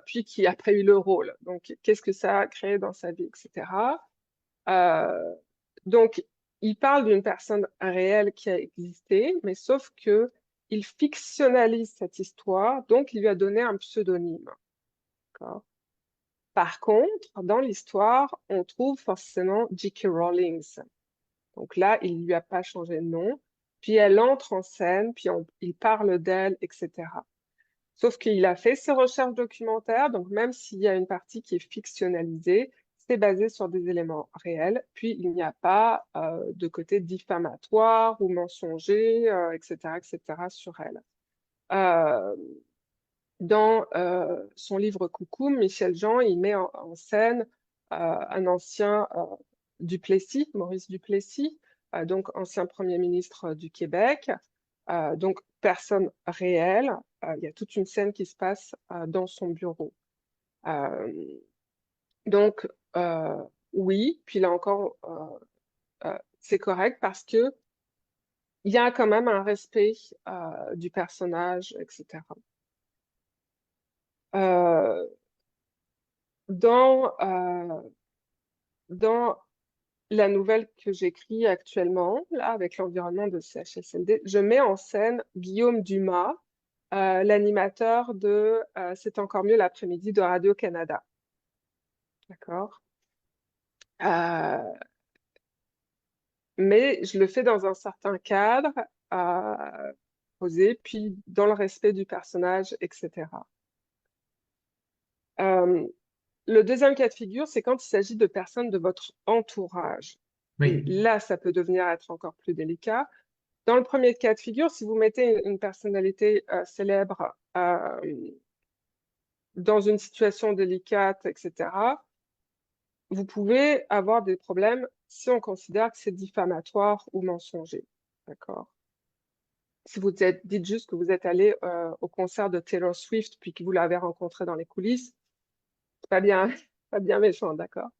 puis qui a après eu le rôle. Donc, qu'est-ce que ça a créé dans sa vie, etc. Euh, donc, il parle d'une personne réelle qui a existé, mais sauf que il fictionnalise cette histoire, donc il lui a donné un pseudonyme. D'accord. Par contre, dans l'histoire, on trouve forcément J.K. Rowling. Donc là, il ne lui a pas changé de nom. Puis elle entre en scène, puis il parle d'elle, etc. Sauf qu'il a fait ses recherches documentaires, donc même s'il y a une partie qui est fictionnalisée, c'est basé sur des éléments réels, puis il n'y a pas de côté diffamatoire ou mensonger, etc., etc., sur elle. Euh, dans son livre Coucou, Michel Jean, il met en scène un ancien Duplessis, Maurice Duplessis, donc ancien Premier ministre du Québec, donc personne réelle. Il y a toute une scène qui se passe dans son bureau. Euh, donc, oui, puis là encore, c'est correct parce que il y a quand même un respect du personnage, etc. Euh, dans la nouvelle que j'écris actuellement, là, avec l'environnement de CHSLD, je mets en scène Guillaume Dumas, l'animateur de C'est encore mieux l'après-midi de Radio-Canada. D'accord? Euh, mais je le fais dans un certain cadre, posé, puis dans le respect du personnage, etc. Euh, le deuxième cas de figure, c'est quand il s'agit de personnes de votre entourage. Et
Oui,
là, ça peut devenir être encore plus délicat. Dans le premier cas de figure, si vous mettez une personnalité célèbre dans une situation délicate, etc., vous pouvez avoir des problèmes si on considère que c'est diffamatoire ou mensonger. D'accord? Si vous dites juste que vous êtes allé au concert de Taylor Swift puis que vous l'avez rencontré dans les coulisses, c'est pas bien, pas bien méchant, d'accord?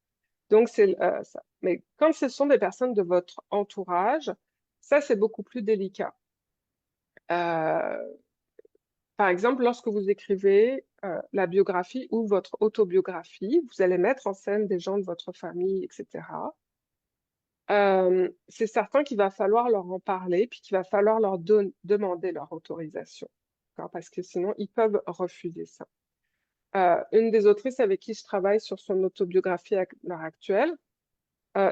Donc, c'est ça. Mais quand ce sont des personnes de votre entourage, ça, c'est beaucoup plus délicat. Euh, Par exemple, lorsque vous écrivez la biographie ou votre autobiographie, vous allez mettre en scène des gens de votre famille, etc. C'est certain qu'il va falloir leur en parler, puis qu'il va falloir leur demander leur autorisation, d'accord. Parce que sinon, ils peuvent refuser ça. Une des autrices avec qui je travaille sur son autobiographie à l'heure actuelle,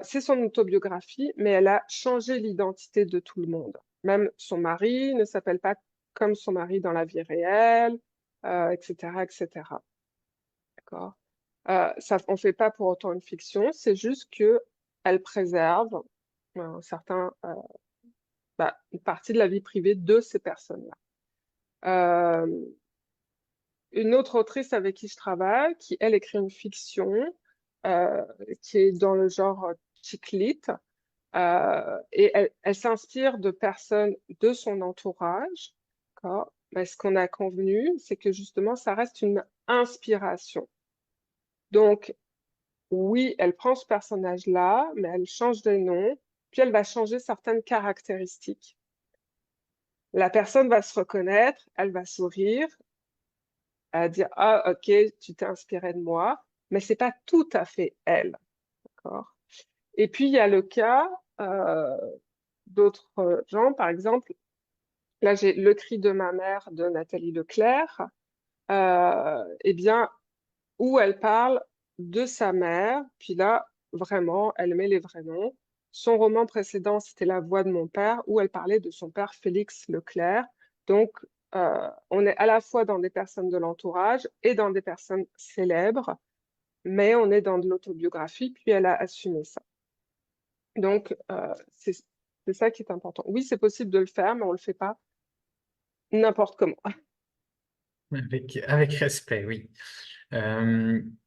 c'est son autobiographie, mais elle a changé l'identité de tout le monde. Même son mari ne s'appelle pas comme son mari dans la vie réelle, etc., etc. D'accord? Ça, on ne fait pas pour autant une fiction, c'est juste que elle préserve une partie de la vie privée de ces personnes-là. Euh, une autre autrice avec qui je travaille, qui elle écrit une fiction, euh, qui est dans le genre chick lit, et elle s'inspire de personnes de son entourage. D'accord. Mais ce qu'on a convenu, c'est que justement, ça reste une inspiration. Donc, oui, elle prend ce personnage-là, mais elle change des noms, puis elle va changer certaines caractéristiques. La personne va se reconnaître, elle va sourire, elle va dire, ah, ok, tu t'es inspiré de moi, mais c'est pas tout à fait elle. D'accord. Et puis, il y a le cas d'autres gens, par exemple, là, j'ai Le cri de ma mère de Nathalie Leclerc, eh bien, où elle parle de sa mère, puis là, vraiment, elle met les vrais noms. Son roman précédent, c'était La voix de mon père, où elle parlait de son père Félix Leclerc. Donc, on est à la fois dans des personnes de l'entourage et dans des personnes célèbres, mais on est dans de l'autobiographie, puis elle a assumé ça. Donc, c'est ça qui est important. Oui, c'est possible de le faire, mais on ne le fait pas n'importe comment.
avec respect, oui.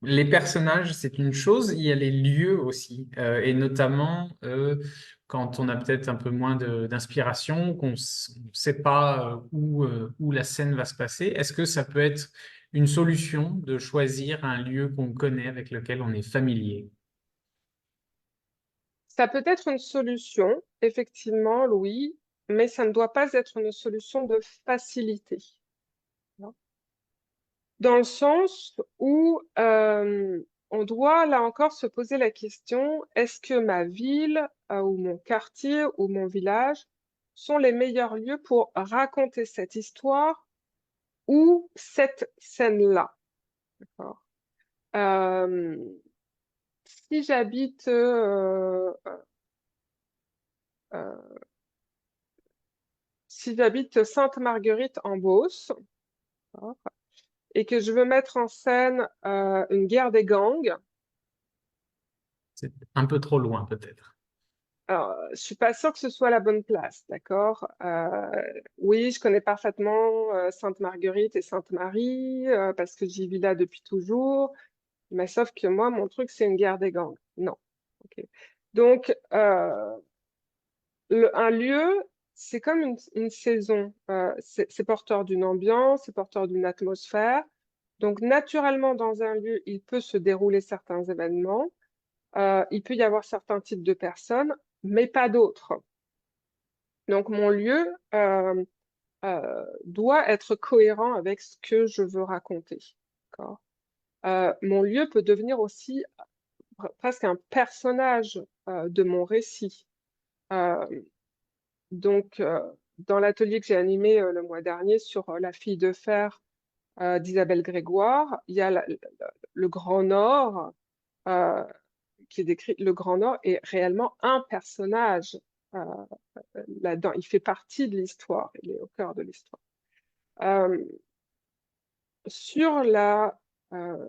Les personnages, c'est une chose, il y a les lieux aussi, et notamment quand on a peut-être un peu moins d'inspiration, qu'on ne sait pas où la scène va se passer. Est-ce que ça peut être une solution de choisir un lieu qu'on connaît, avec lequel on est familier?
Ça peut être une solution, effectivement, Louis, mais ça ne doit pas être une solution de facilité. Dans le sens où on doit, là encore, se poser la question, est-ce que ma ville ou mon quartier ou mon village sont les meilleurs lieux pour raconter cette histoire ou cette scène-là? D'accord. Euh, si j'habite euh, si j'habite Sainte-Marguerite en Beauce, d'accord, et que je veux mettre en scène une guerre des gangs,
C'est un peu trop loin, peut-être.
alors, je suis pas sûre que ce soit la bonne place, d'accord? Oui, je connais parfaitement Sainte-Marguerite et Sainte-Marie parce que j'y vis là depuis toujours. Mais sauf que moi, mon truc, c'est une guerre des gangs. Non. Ok. Donc, un lieu, c'est comme une saison. C'est porteur d'une ambiance, c'est porteur d'une atmosphère. Donc, naturellement, dans un lieu, il peut se dérouler certains événements. Il peut y avoir certains types de personnes, mais pas d'autres. Donc, mon lieu doit être cohérent avec ce que je veux raconter. D'accord. Mon lieu peut devenir aussi presque un personnage de mon récit. Euh, donc, dans l'atelier que j'ai animé le mois dernier sur La fille de fer d'Isabelle Grégoire, il y a le Grand Nord euh, qui est décrit. Le Grand Nord est réellement un personnage euh, là-dedans. Il fait partie de l'histoire, il est au cœur de l'histoire. Euh, sur la, euh,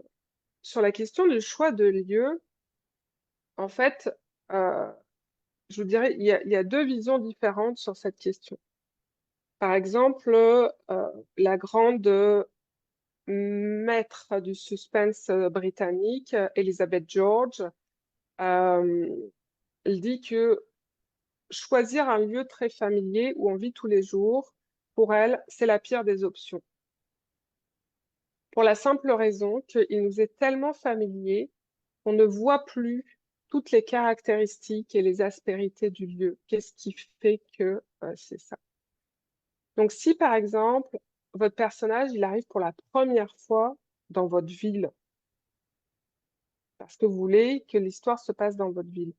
sur la question du choix de lieu, en fait, euh, je vous dirais, il y a deux visions différentes sur cette question. Par exemple, la grande maître du suspense britannique, Elizabeth George, euh, elle dit que choisir un lieu très familier où on vit tous les jours, pour elle, c'est la pire des options. Pour la simple raison qu'il nous est tellement familier qu'on ne voit plus toutes les caractéristiques et les aspérités du lieu. Qu'est-ce qui fait que c'est ça? Donc, si par exemple, votre personnage, il arrive pour la première fois dans votre ville, parce que vous voulez que l'histoire se passe dans votre ville,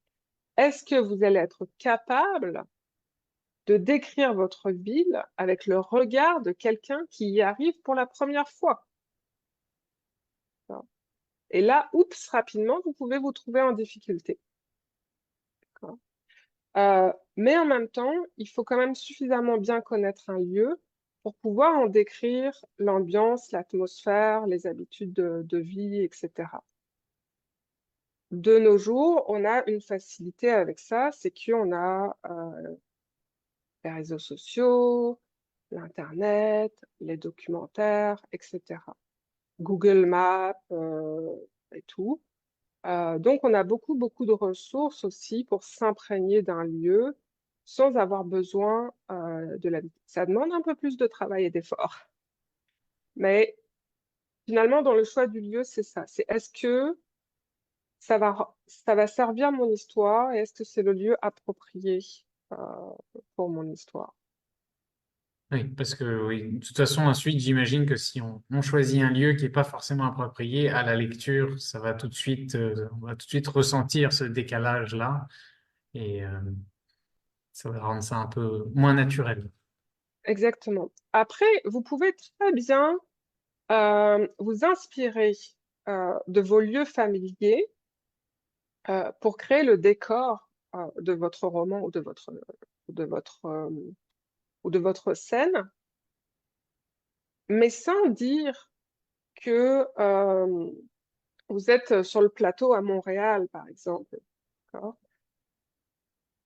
est-ce que vous allez être capable de décrire votre ville avec le regard de quelqu'un qui y arrive pour la première fois? Et là, oups, rapidement, vous pouvez vous trouver en difficulté. Mais en même temps, il faut quand même suffisamment bien connaître un lieu pour pouvoir en décrire l'ambiance, l'atmosphère, les habitudes de vie, etc. De nos jours, on a une facilité avec ça, c'est qu'on a les réseaux sociaux, l'Internet, les documentaires, etc. Google Maps et tout. Donc, on a beaucoup, beaucoup de ressources aussi pour s'imprégner d'un lieu sans avoir besoin de l'habiter. Ça demande un peu plus de travail et d'effort. Mais finalement, dans le choix du lieu, c'est ça. C'est est-ce que ça va servir mon histoire et est-ce que c'est le lieu approprié euh, pour mon histoire?
Oui, parce que oui, de toute façon, ensuite, j'imagine que si on choisit un lieu qui n'est pas forcément approprié à la lecture, ça va tout de suite, on va tout de suite ressentir ce décalage-là et ça va rendre ça un peu moins naturel.
Exactement. Après, vous pouvez très bien vous inspirer de vos lieux familiers pour créer le décor de votre roman de votre, euh, ou de votre scène, mais sans dire que vous êtes sur le plateau à Montréal, par exemple. D'accord.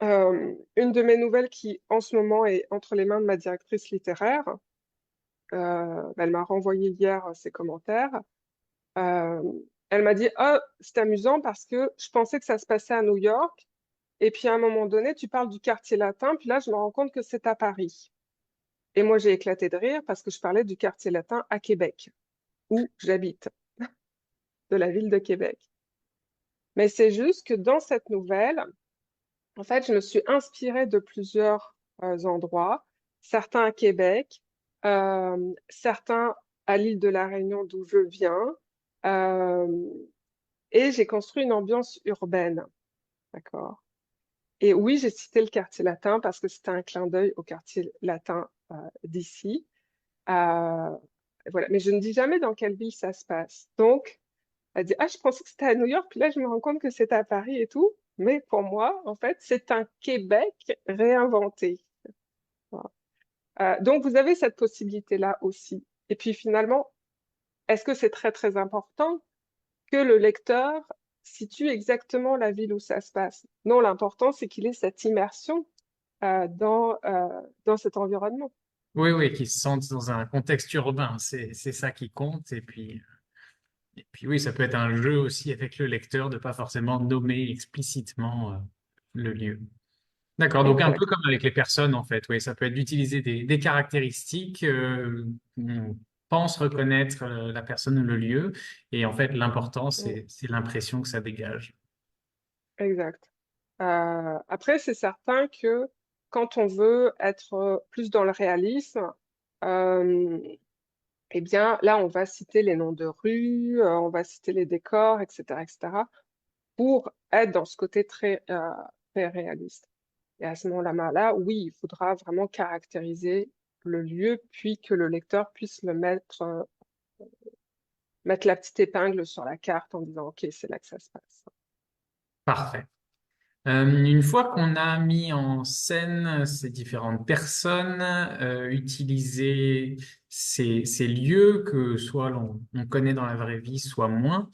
Une de mes nouvelles qui, en ce moment, est entre les mains de ma directrice littéraire, elle m'a renvoyé hier ses commentaires. Euh, Elle m'a dit, oh, c'est amusant parce que je pensais que ça se passait à New York. Et puis à un moment donné, tu parles du quartier latin, puis là, je me rends compte que c'est à Paris. Et moi, j'ai éclaté de rire parce que je parlais du quartier latin à Québec, où j'habite, de la ville de Québec. Mais c'est juste que dans cette nouvelle, En fait, je me suis inspirée de plusieurs endroits, certains à Québec, certains à l'île de la Réunion d'où je viens, euh, et j'ai construit une ambiance urbaine, d'accord? Et oui, j'ai cité le quartier latin parce que c'était un clin d'œil au quartier latin d'ici. Euh, voilà. Mais je ne dis jamais dans quelle ville ça se passe. Donc, elle dit, ah, je pensais que c'était à New York, puis là, je me rends compte que c'est à Paris et tout. Mais pour moi, en fait, c'est un Québec réinventé. Voilà. Donc, vous avez cette possibilité-là aussi. Et puis finalement, est-ce que c'est très, très important que le lecteur situe exactement la ville où ça se passe? Non, l'important, c'est qu'il ait cette immersion dans cet environnement.
Oui, oui, qui se sentent dans un contexte urbain, c'est ça qui compte. Et puis oui, ça peut être un jeu aussi avec le lecteur de pas forcément nommer explicitement le lieu. D'accord, donc un peu
Exact.
comme avec les personnes en fait, oui, ça peut être d'utiliser des caractéristiques qu'on pense reconnaître la personne ou le lieu, et en fait l'important
Mm,
c'est l'impression que ça dégage.
exact. Après, c'est certain que quand on veut être plus dans le réalisme, euh, eh bien, là, on va citer les noms de rues, on va citer les décors, etc., pour être dans ce côté très, très réaliste. Et à ce moment-là, oui, il faudra vraiment caractériser le lieu, puis que le lecteur puisse mettre la petite épingle sur la carte en disant, OK, c'est là que ça se passe.
Parfait. Une fois qu'on a mis en scène ces différentes personnes, utilisé ces lieux que soit on connaît dans la vraie vie, soit moins,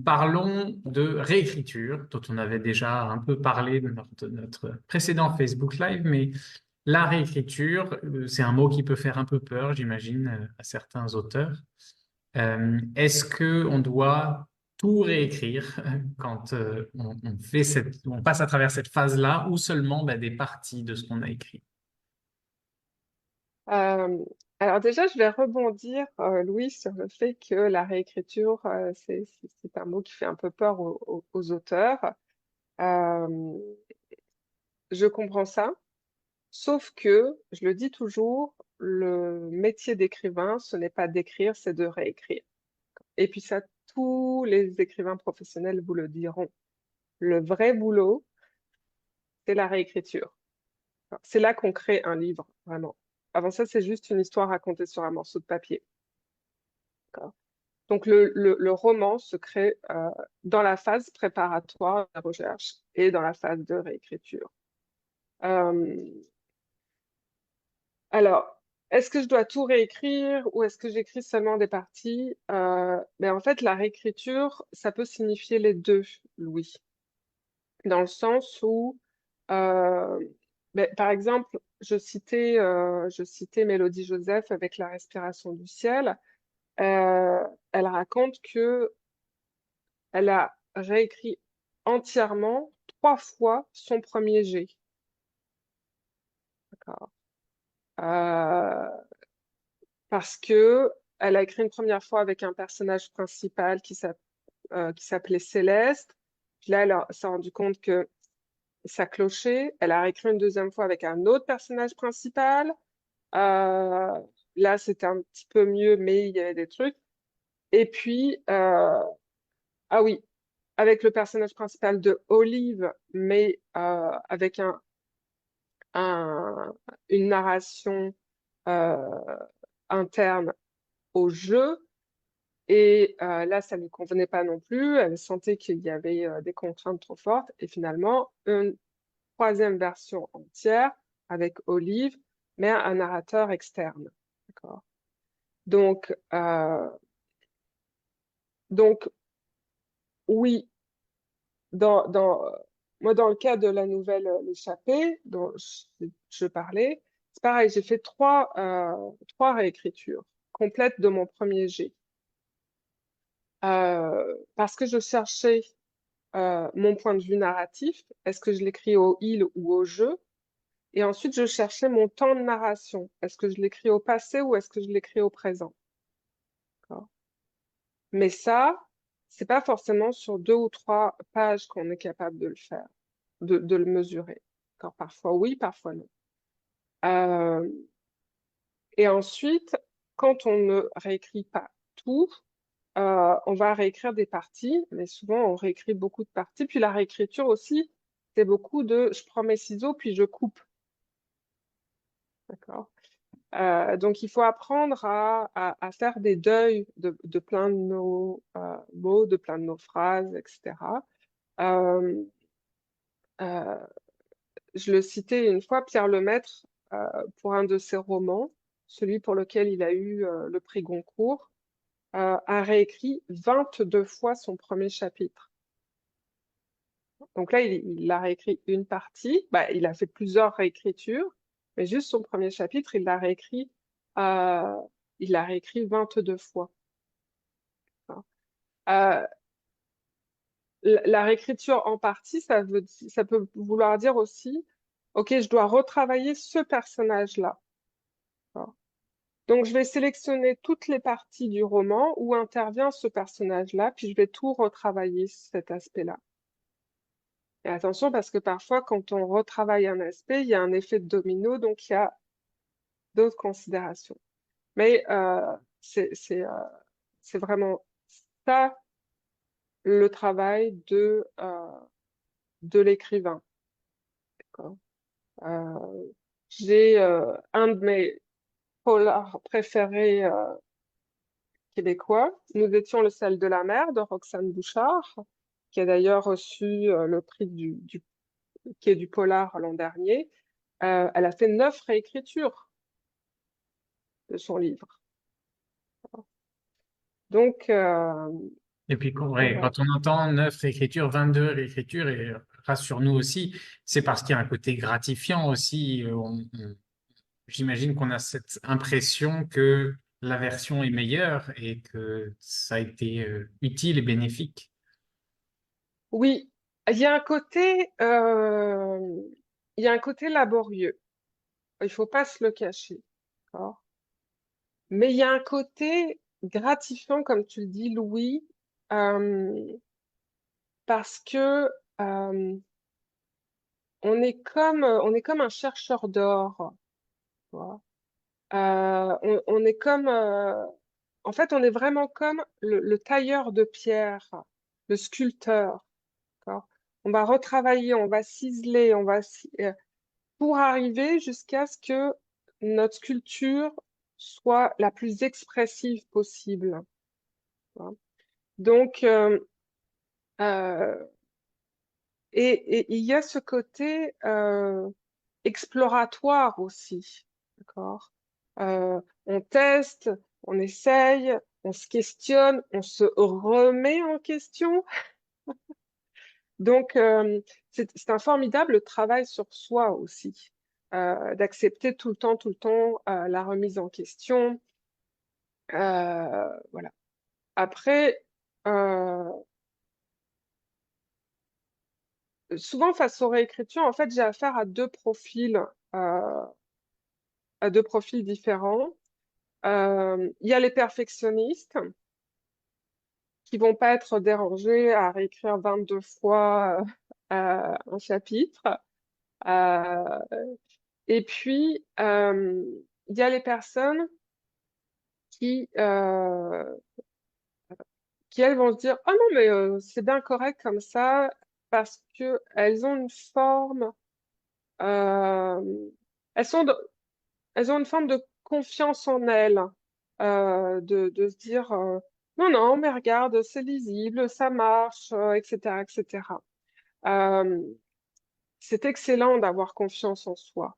parlons de réécriture, dont on avait déjà un peu parlé lors de notre précédent Facebook Live, mais la réécriture, c'est un mot qui peut faire un peu peur, j'imagine, à certains auteurs. Est-ce que on doit tout réécrire quand on fait on passe à travers cette phase-là, ou seulement bah, des parties de ce qu'on a écrit?
Euh, alors déjà, je vais rebondir, Louis, sur le fait que la réécriture, c'est un mot qui fait un peu peur aux auteurs. Euh, je comprends ça, sauf que, je le dis toujours, le métier d'écrivain, ce n'est pas d'écrire, c'est de réécrire. Et puis ça, tous les écrivains professionnels vous le diront. Le vrai boulot, c'est la réécriture. Enfin, c'est là qu'on crée un livre, vraiment. Avant ça, c'est juste une histoire racontée sur un morceau de papier. D'accord. Donc le roman se crée dans la phase préparatoire de la recherche et dans la phase de réécriture. Euh, alors, est-ce que je dois tout réécrire ou est-ce que j'écris seulement des parties? Ben en fait, la réécriture, ça peut signifier les deux, Louis, dans le sens où, euh, ben, par exemple, je citais Mélodie Joseph avec La respiration du ciel. Elle raconte que elle a réécrit entièrement 3 fois son premier jet. D'accord. Euh, Parce que elle a écrit une première fois avec un personnage principal qui s'appelait Céleste. Puis là, elle s'est rendue compte que ça clochait. Elle a réécrit une deuxième fois avec un autre personnage principal. Euh, Là, c'était un petit peu mieux, mais il y avait des trucs. Et puis, ah oui, avec le personnage principal de Olive, mais avec un- une narration euh, interne au jeu. Et là, ça ne lui convenait pas non plus. Elle sentait qu'il y avait des contraintes trop fortes. Et finalement, une troisième version entière avec Olive, mais un narrateur externe. D'accord. Donc, donc oui, moi, dans le cas de la nouvelle L'échappée, dont je parlais, c'est pareil, j'ai fait trois réécritures complètes de mon premier jet. Parce que je cherchais mon point de vue narratif, est-ce que je l'écris au il ou au je? Et ensuite, je cherchais mon temps de narration. Est-ce que je l'écris au passé ou est-ce que je l'écris au présent? D'accord. Mais ça, c'est pas forcément sur 2 ou 3 pages qu'on est capable de le faire. de le mesurer. D'accord, parfois oui, parfois non. Euh, et ensuite, quand on ne réécrit pas tout, on va réécrire des parties, mais souvent on réécrit beaucoup de parties. Puis la réécriture aussi, c'est beaucoup de je prends mes ciseaux puis je coupe. D'accord? Donc il faut apprendre à faire des deuils de plein de nos mots, de plein de nos phrases, etc. Euh, euh, je le citais une fois, Pierre Lemaitre, pour un de ses romans, celui pour lequel il a eu le prix Goncourt, a réécrit 22 fois son premier chapitre. Donc là, il a réécrit une partie, bah, il a fait plusieurs réécritures, mais juste son premier chapitre, euh, il l'a réécrit 22 fois. Euh, la réécriture en partie, ça peut vouloir dire aussi, OK, je dois retravailler ce personnage-là. Donc, je vais sélectionner toutes les parties du roman où intervient ce personnage-là, puis je vais tout retravailler cet aspect-là. Et attention, parce que parfois, quand on retravaille un aspect, il y a un effet de domino, donc il y a d'autres considérations. Mais c'est vraiment ça le travail de l'écrivain. D'accord. J'ai un de mes polars préférés québécois. Nous étions le sel de la mer de Roxane Bouchard, qui a d'ailleurs reçu le prix qui est du polar l'an dernier. Elle a fait 9 réécritures de son livre. Donc,
Et puis,
donc
ouais,
voilà.
quand on entend 9 réécritures, 22 réécritures, et rassure-nous aussi, c'est parce qu'il y a un côté gratifiant aussi. J'imagine qu'on a cette impression que la version est meilleure et que ça a été utile et bénéfique.
Oui, il y a un côté, il y a un côté laborieux. Il faut pas se le cacher. D'accord. Mais il y a un côté gratifiant, comme tu le dis, Louis, euh, parce que on est comme un chercheur d'or. Tu vois. On est comme, en fait, on est vraiment comme le tailleur de pierre, le sculpteur. D'accord. On va retravailler, on va ciseler, pour arriver jusqu'à ce que notre sculpture soit la plus expressive possible. Tu vois. Donc, euh, et il y a ce côté exploratoire aussi, d'accord? On teste, on essaye, on se questionne, on se remet en question. Donc, c'est un formidable travail sur soi aussi, d'accepter tout le temps, la remise en question. Voilà. Après, euh, souvent face aux réécritures, en fait, j'ai affaire euh, à deux profils différents. Il y a les perfectionnistes qui vont pas être dérangés à réécrire 22 fois un chapitre. Euh, et puis, il y a les personnes qui, euh, qui elles, vont se dire, «Oh non, mais c'est bien correct comme ça», parce que elles ont une forme, euh, elles sont de- elles ont une forme de confiance en elles, de se dire non, non, mais regarde, c'est lisible, ça marche, etc., etc. Euh, c'est excellent d'avoir confiance en soi.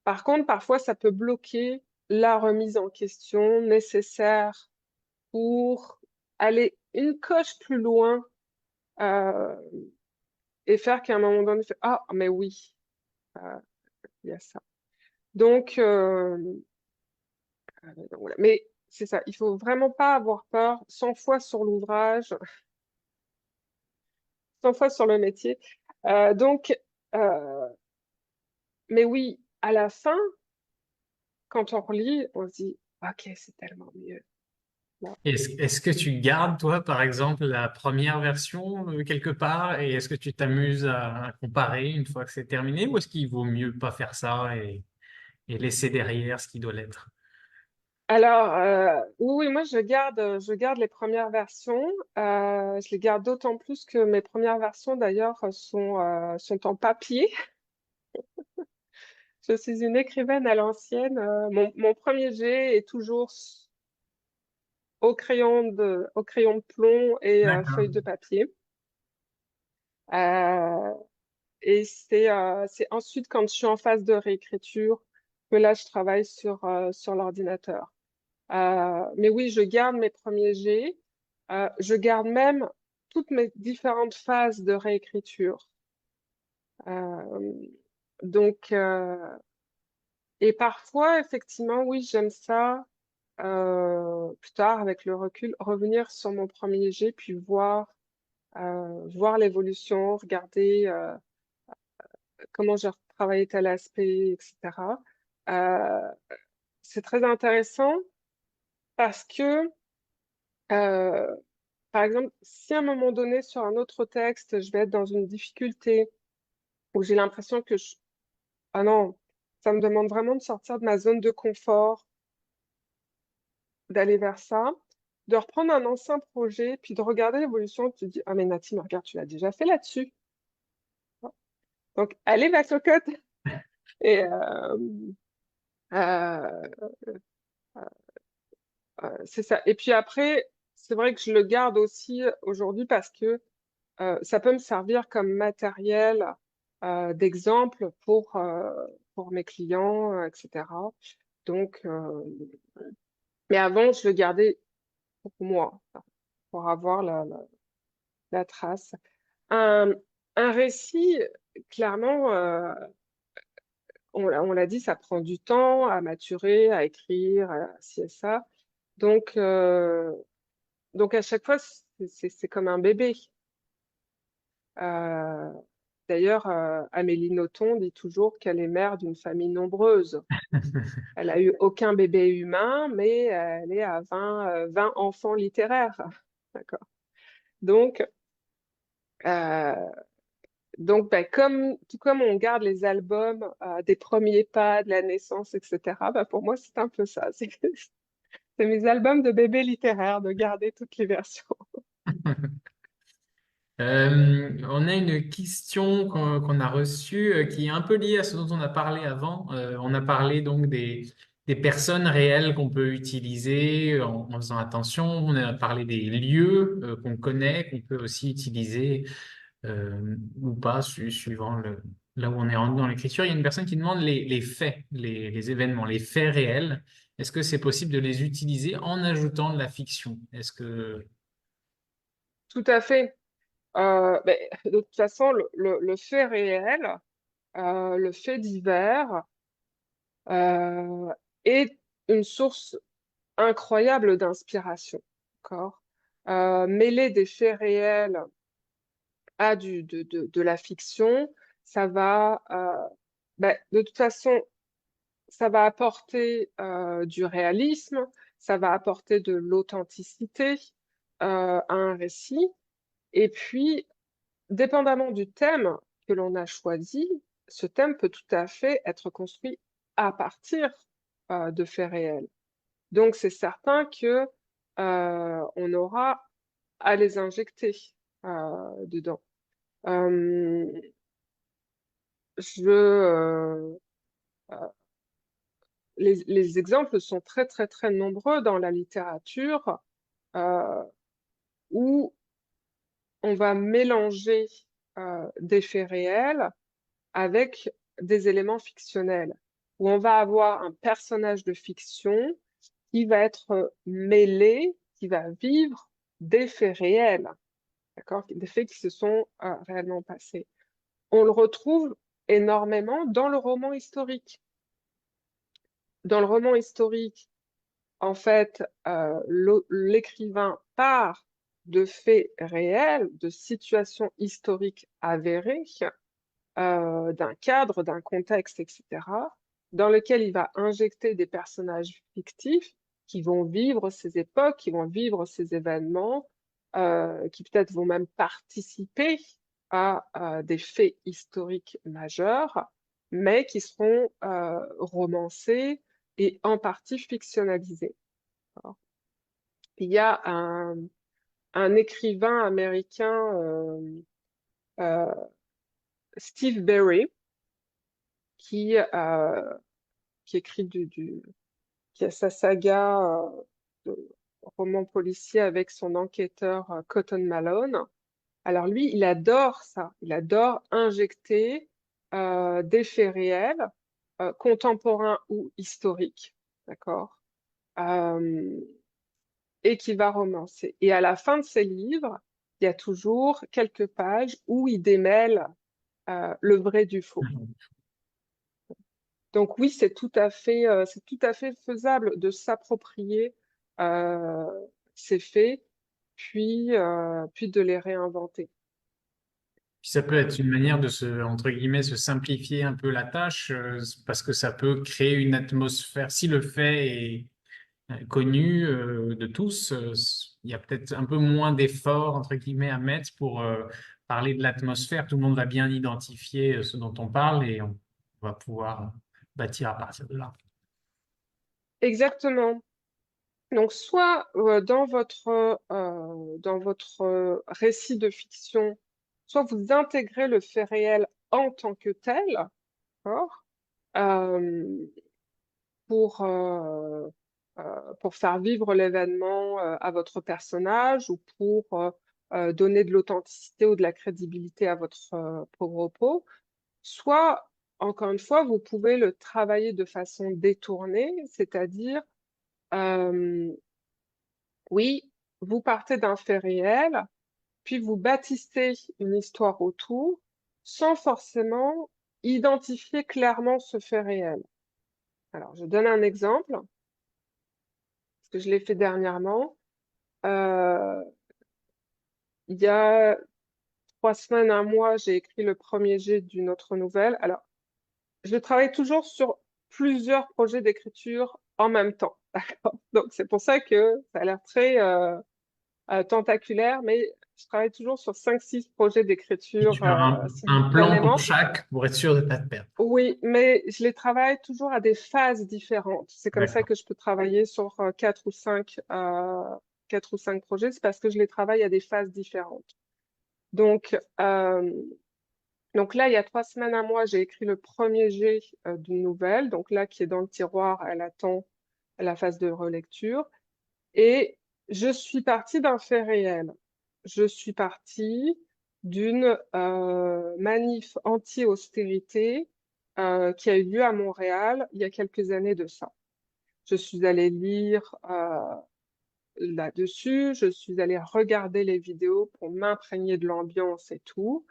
Par contre, parfois, ça peut bloquer la remise en question nécessaire pour aller une coche plus loin euh, et faire qu'à un moment donné, ah, mais oui, euh, il y a ça. Donc, donc voilà. Mais c'est ça, il faut vraiment pas avoir peur. 100 fois sur l'ouvrage, 100 fois sur le métier. Donc, euh, mais oui, à la fin, quand on relit, on se dit, OK, c'est tellement mieux. Voilà.
Est-ce que tu gardes, toi, par exemple, la première version quelque part et est-ce que tu t'amuses à comparer une fois que c'est terminé ou est-ce qu'il vaut mieux pas faire ça et laisser derrière ce qui doit l'être?
Alors, oui, oui, moi je garde les premières versions. Je les garde d'autant plus que mes premières versions d'ailleurs sont en papier. Je suis une écrivaine à l'ancienne. Mon premier jet est toujours au crayon de plomb et feuille
D'accord.
de papier. Euh, et c'est ensuite quand je suis en phase de réécriture que là je travaille sur l'ordinateur. Mais oui, je garde mes premiers jets. Je garde même toutes mes différentes phases de réécriture. Euh, donc, et parfois, effectivement, oui, j'aime ça. Plus tard, avec le recul, revenir sur mon premier jet, puis voir l'évolution, regarder comment j'ai travaillé tel aspect, etc. Euh, c'est très intéressant parce que euh, par exemple, si à un moment donné, sur un autre texte, je vais être dans une difficulté où j'ai l'impression ah non, ça me demande vraiment de sortir de ma zone de confort, d'aller vers ça, de reprendre un ancien projet, puis de regarder l'évolution, tu te dis, ah mais Nathalie, mais regarde, tu l'as déjà fait là-dessus. Donc, allez, va cocotte. Et euh, c'est ça. Et puis après, c'est vrai que je le garde aussi aujourd'hui parce que ça peut me servir comme matériel d'exemple pour mes clients, etc. Donc, mais avant, je le gardais pour moi, pour avoir la trace. Un, un récit, clairement, on l'a dit, ça prend du temps à maturer, à écrire, ci et ça. Donc, donc à chaque fois, c'est comme un bébé. Euh, D'ailleurs, Amélie Nothomb dit toujours qu'elle est mère d'une famille nombreuse. Elle a eu aucun bébé humain, mais elle est à 20 enfants littéraires. D'accord. Donc, euh, donc tout comme on garde les albums des premiers pas, de la naissance, etc., bah, pour moi, c'est un peu ça. C'est mes albums de bébés littéraires, de garder toutes les versions.
On a une question qu'on a reçue qui est un peu liée à ce dont on a parlé avant. On a parlé donc des personnes réelles qu'on peut utiliser en faisant attention. On a parlé des lieux qu'on connaît, qu'on peut aussi utiliser ou pas, suivant là où on est rendu dans l'écriture. Il y a une personne qui demande les faits, les événements, les faits réels. Est-ce que c'est possible de les utiliser en ajoutant de la fiction? Est-ce que...
Tout à fait. Ben, de toute façon, le fait réel, le fait divers, euh, est une source incroyable d'inspiration. D'accord? Mêler des faits réels à de la fiction, ça va, ben, de toute façon, ça va apporter du réalisme, ça va apporter de l'authenticité à un récit. Et puis, dépendamment du thème que l'on a choisi, ce thème peut tout à fait être construit à partir de faits réels. Donc, c'est certain que on aura à les injecter dedans. Euh, je, les exemples sont très, très, très nombreux dans la littérature euh, où on va mélanger des faits réels avec des éléments fictionnels, où on va avoir un personnage de fiction qui va être mêlé, qui va vivre des faits réels, d'accord, des faits qui se sont réellement passés. On le retrouve énormément dans le roman historique. Dans le roman historique, en fait, l'écrivain part de faits réels, de situations historiques avérées, d'un cadre, d'un contexte, etc., dans lequel il va injecter des personnages fictifs qui vont vivre ces époques, qui vont vivre ces événements, qui peut-être vont même participer à des faits historiques majeurs, mais qui seront romancés et en partie fictionnalisés. D'accord. Il y a un écrivain américain, euh, Steve Berry, qui, qui écrit qui a sa saga de roman policier avec son enquêteur Cotton Malone. Alors lui, il adore ça. Il adore injecter des faits réels, contemporains ou historiques, d'accord? Euh, et qui va romancer. Et à la fin de ses livres, il y a toujours quelques pages où il démêle le vrai du faux. Donc oui, c'est tout à fait faisable de s'approprier euh, ces faits, puis de les réinventer.
Puis ça peut être une manière de entre guillemets, se simplifier un peu la tâche, parce que ça peut créer une atmosphère. Si le fait est connu de tous, il y a peut-être un peu moins d'efforts, entre guillemets, à mettre pour parler de l'atmosphère. Tout le monde va bien identifier ce dont on parle et on va pouvoir bâtir à partir de là.
Exactement. Donc soit dans votre récit de fiction, soit vous intégrez le fait réel en tant que tel, d'accord, euh, pour, euh, pour faire vivre l'événement à votre personnage ou pour donner de l'authenticité ou de la crédibilité à votre propos. Soit, encore une fois, vous pouvez le travailler de façon détournée, c'est-à-dire, euh, oui, vous partez d'un fait réel, puis vous bâtissez une histoire autour sans forcément identifier clairement ce fait réel. Alors, je donne un exemple, parce que je l'ai fait dernièrement. Euh, il y a 3 semaines, un mois, j'ai écrit le premier jet d'une autre nouvelle. Alors, je travaille toujours sur plusieurs projets d'écriture en même temps. D'accord. Donc, c'est pour ça que ça a l'air très tentaculaire, mais je travaille toujours sur 5, 6 projets
Et tu
d'écriture
as un plan pour
simultanément.
chaque pour être sûr de ne pas te perdre.
Oui, mais je les travaille toujours à des phases différentes. C'est comme ça
D'accord.
que je peux travailler sur 4 ou 5 projets, c'est parce que je les travaille à des phases différentes. Donc, donc là, il y a 3 semaines, un mois, j'ai écrit le premier jet d'une nouvelle, donc là, qui est dans le tiroir, elle attend la phase de relecture. Et je suis partie d'un fait réel. Je suis partie d'une manif anti-austérité qui a eu lieu à Montréal il y a quelques années de ça. Je suis allée lire là-dessus, je suis allée regarder les vidéos pour m'imprégner de l'ambiance et tout,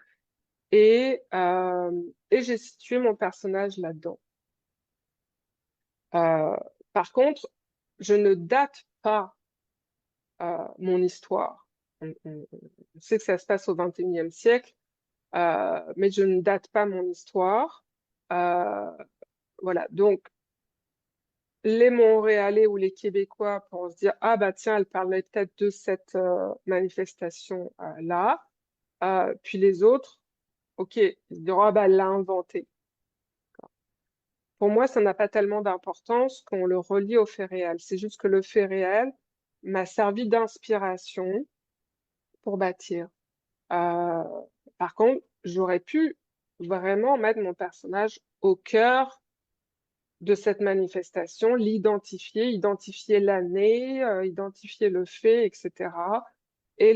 et, euh, et j'ai situé mon personnage là-dedans. Euh, Par contre, je ne date pas mon histoire. On sait que ça se passe au XXIe siècle, mais je ne date pas mon histoire. Euh, voilà, donc les Montréalais ou les Québécois pourront se dire, ah bah tiens, elle parlait peut-être de cette manifestation-là. Puis les autres, ok, ils diront, ah bah elle l'a inventé. Pour moi, ça n'a pas tellement d'importance qu'on le relie au fait réel. C'est juste que le fait réel m'a servi d'inspiration pour bâtir. Euh, Par contre, j'aurais pu vraiment mettre mon personnage au cœur de cette manifestation, l'identifier, identifier l'année, identifier le fait, etc. Et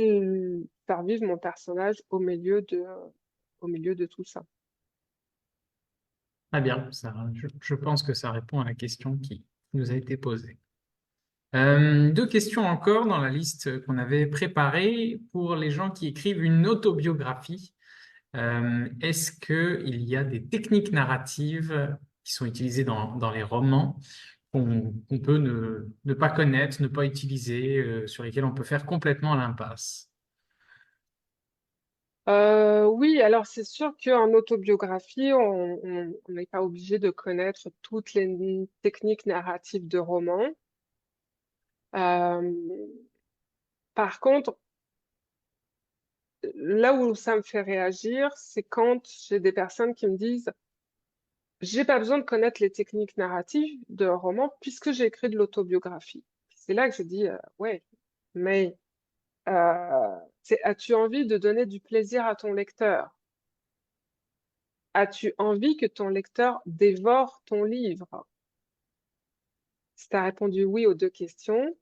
faire vivre mon personnage au milieu de tout ça.
Très bien. Je pense que ça répond à la question qui nous a été posée. Deux questions encore dans la liste qu'on avait préparée pour les gens qui écrivent une autobiographie. Est-ce qu'il y a des techniques narratives qui sont utilisées dans les romans qu'on peut ne pas connaître, ne pas utiliser, sur lesquelles on peut faire complètement l'impasse?
Oui, alors c'est sûr qu'en autobiographie, on n'est pas obligé de connaître toutes les techniques narratives de roman. Euh, Par contre, là où ça me fait réagir, c'est quand j'ai des personnes qui me disent, j'ai pas besoin de connaître les techniques narratives de roman puisque j'ai écrit de l'autobiographie. C'est là que je dis, ouais, mais as-tu envie de donner du plaisir à ton lecteur? As-tu envie que ton lecteur dévore ton livre? Si tu as répondu oui aux deux questions,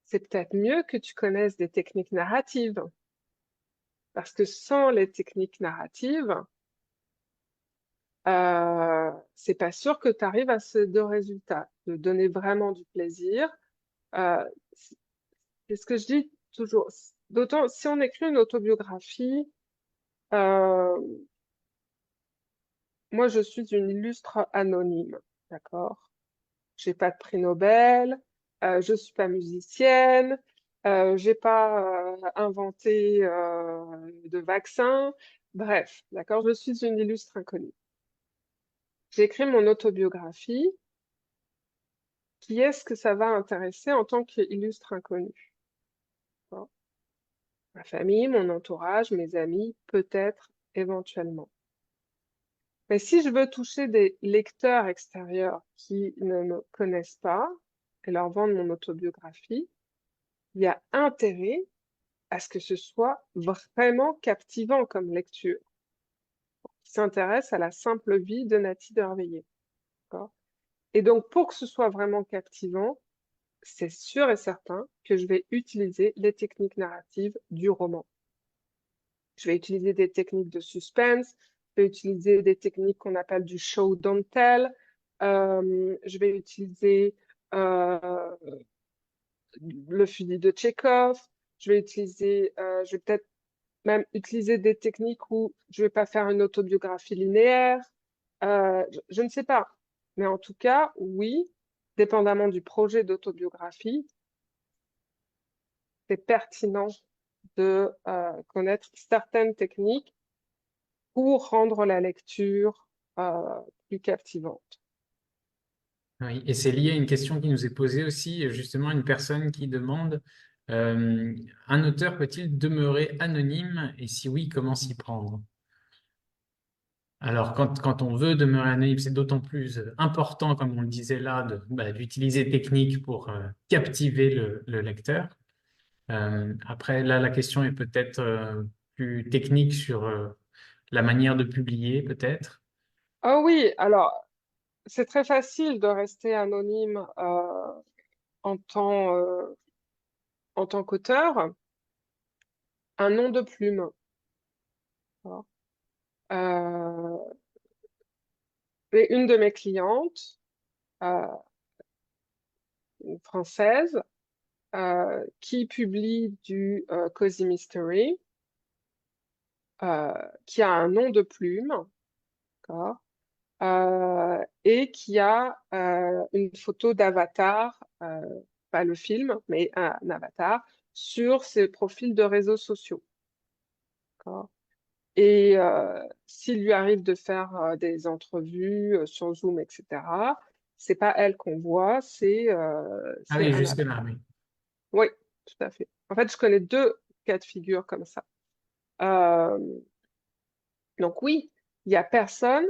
c'est peut-être mieux que tu connaisses des techniques narratives. Parce que sans les techniques narratives, c'est pas sûr que tu arrives à ces deux résultats, de donner vraiment du plaisir. Euh, c'est ce que je dis toujours. D'autant, si on écrit une autobiographie, euh, moi je suis une illustre anonyme, d'accord? J'ai pas de prix Nobel, je suis pas musicienne, j'ai pas inventé de vaccin. Bref, d'accord, je suis une illustre inconnue. J'ai écrit mon autobiographie. Qui est-ce que ça va intéresser en tant qu'illustre inconnu? Bon, ma famille, mon entourage, mes amis, peut-être, éventuellement. Mais si je veux toucher des lecteurs extérieurs qui ne me connaissent pas et leur vendre mon autobiographie, il y a intérêt à ce que ce soit vraiment captivant comme lecture, qui s'intéresse à la simple vie de Nathalie d'Herveillé. D'accord. Et donc, pour que ce soit vraiment captivant, c'est sûr et certain que je vais utiliser les techniques narratives du roman. Je vais utiliser des techniques de suspense, je vais utiliser des techniques qu'on appelle du show don't tell, je vais utiliser euh, le fusil de Tchekhov, je vais peut-être même utiliser des techniques où je vais pas faire une autobiographie linéaire. Je ne sais pas. Mais en tout cas, oui, dépendamment du projet d'autobiographie, c'est pertinent de connaître certaines techniques pour rendre la lecture plus captivante.
Oui, et c'est lié à une question qui nous est posée aussi, justement, une personne qui demande, euh, un auteur peut-il demeurer anonyme et si oui, comment s'y prendre? Alors, quand on veut demeurer anonyme, c'est d'autant plus important, comme on le disait là, d'utiliser des techniques pour captiver le lecteur. Après, là, la question est peut-être plus technique sur la manière de publier, peut-être.
Ah oui, alors c'est très facile de rester anonyme en tant, euh, en tant qu'auteur. Un nom de plume. Voilà. Euh, et une de mes clientes, euh, une française, qui publie du Cozy Mystery, qui a un nom de plume, d'accord, et qui a une photo d'avatar, pas le film, mais un avatar, sur ses profils de réseaux sociaux. D'accord. Et s'il lui arrive de faire des entrevues sur Zoom, etc., c'est pas elle qu'on voit,
Ah
c'est
oui,
un
jusque-là,
avatar.
oui.
Oui, tout à fait. En fait, je connais deux cas de figure comme ça. Euh, donc oui, il y a personne.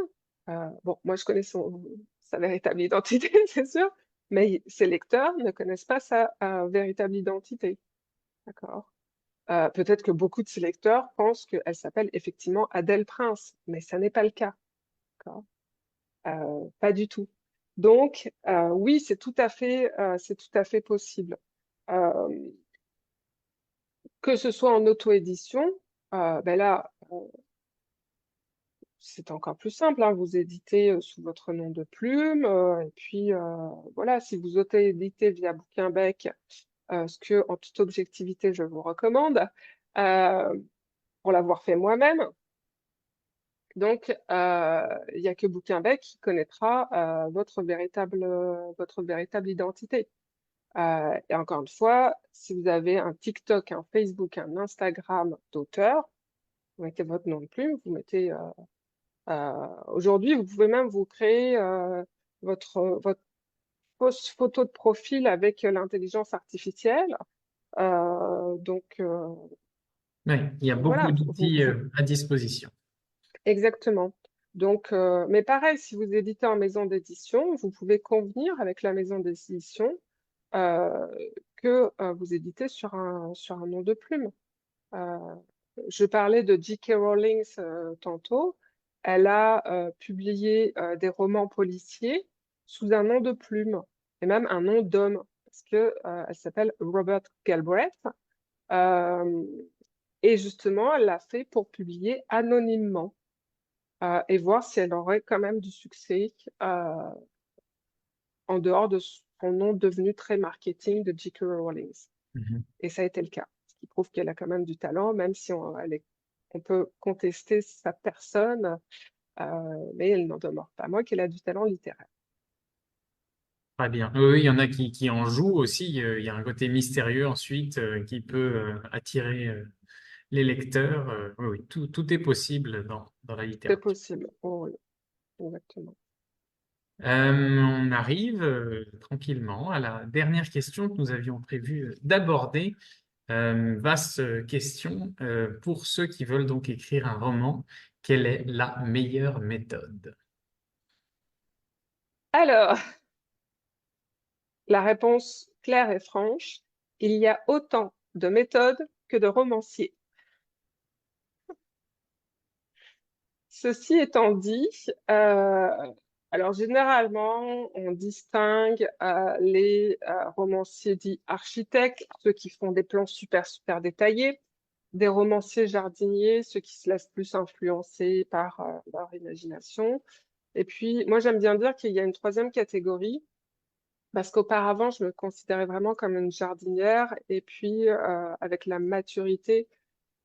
Bon, moi, je connais sa véritable identité, c'est sûr, mais ses lecteurs ne connaissent pas sa véritable identité. D'accord. Peut-être que beaucoup de ses lecteurs pensent qu'elle s'appelle effectivement Adèle Prince, mais ça n'est pas le cas. D'accord. Pas du tout. Donc, oui, c'est tout à fait possible. Euh, que ce soit en auto-édition, ben là, c'est encore plus simple, hein. Vous éditez sous votre nom de plume, et puis voilà, si vous auto-éditez via Bouquinbec, ce que, en toute objectivité, je vous recommande, euh, pour l'avoir fait moi-même. Donc, il n'y a que Bouquinbec qui connaîtra votre véritable identité. Et encore une fois, si vous avez un TikTok, un Facebook, un Instagram d'auteur, vous mettez votre nom de plume, vous mettez aujourd'hui, vous pouvez même vous créer votre fausse photo de profil avec l'intelligence artificielle. Donc,
Oui, il y a beaucoup
voilà,
d'outils à disposition.
exactement. Donc, mais pareil, si vous éditez en maison d'édition, vous pouvez convenir avec la maison d'édition euh, que vous éditez sur un nom de plume. Euh, je parlais de J.K. Rowling tantôt. Elle a publié des romans policiers sous un nom de plume et même un nom d'homme parce que elle s'appelle Robert Galbraith. Euh, et justement, elle l'a fait pour publier anonymement et voir si elle aurait quand même du succès en dehors de son nom devenu très marketing de J.K. Rowling.
Mhm.
Et ça a été le cas, ce qui prouve qu'elle a quand même du talent, même si on peut contester sa personne, mais elle n'en demeure pas moins qu'elle a du talent littéraire.
Très bien. Oui, oui, il y en a qui en jouent aussi. Il y a un côté mystérieux ensuite qui peut attirer les lecteurs. Oui, oui, tout est possible dans la
C'est
littérature.
possible. Oh, oui, exactement.
On arrive tranquillement à la dernière question que nous avions prévu d'aborder. Vaste question pour ceux qui veulent donc écrire un roman. Quelle est la meilleure méthode?
Alors, la réponse claire et franche, il y a autant de méthodes que de romanciers. Ceci étant dit, alors généralement, on distingue les romanciers dits architectes, ceux qui font des plans super, super détaillés, des romanciers jardiniers, ceux qui se laissent plus influencer par leur imagination. Et puis, moi, j'aime bien dire qu'il y a une troisième catégorie, parce qu'auparavant, je me considérais vraiment comme une jardinière, et puis avec la maturité,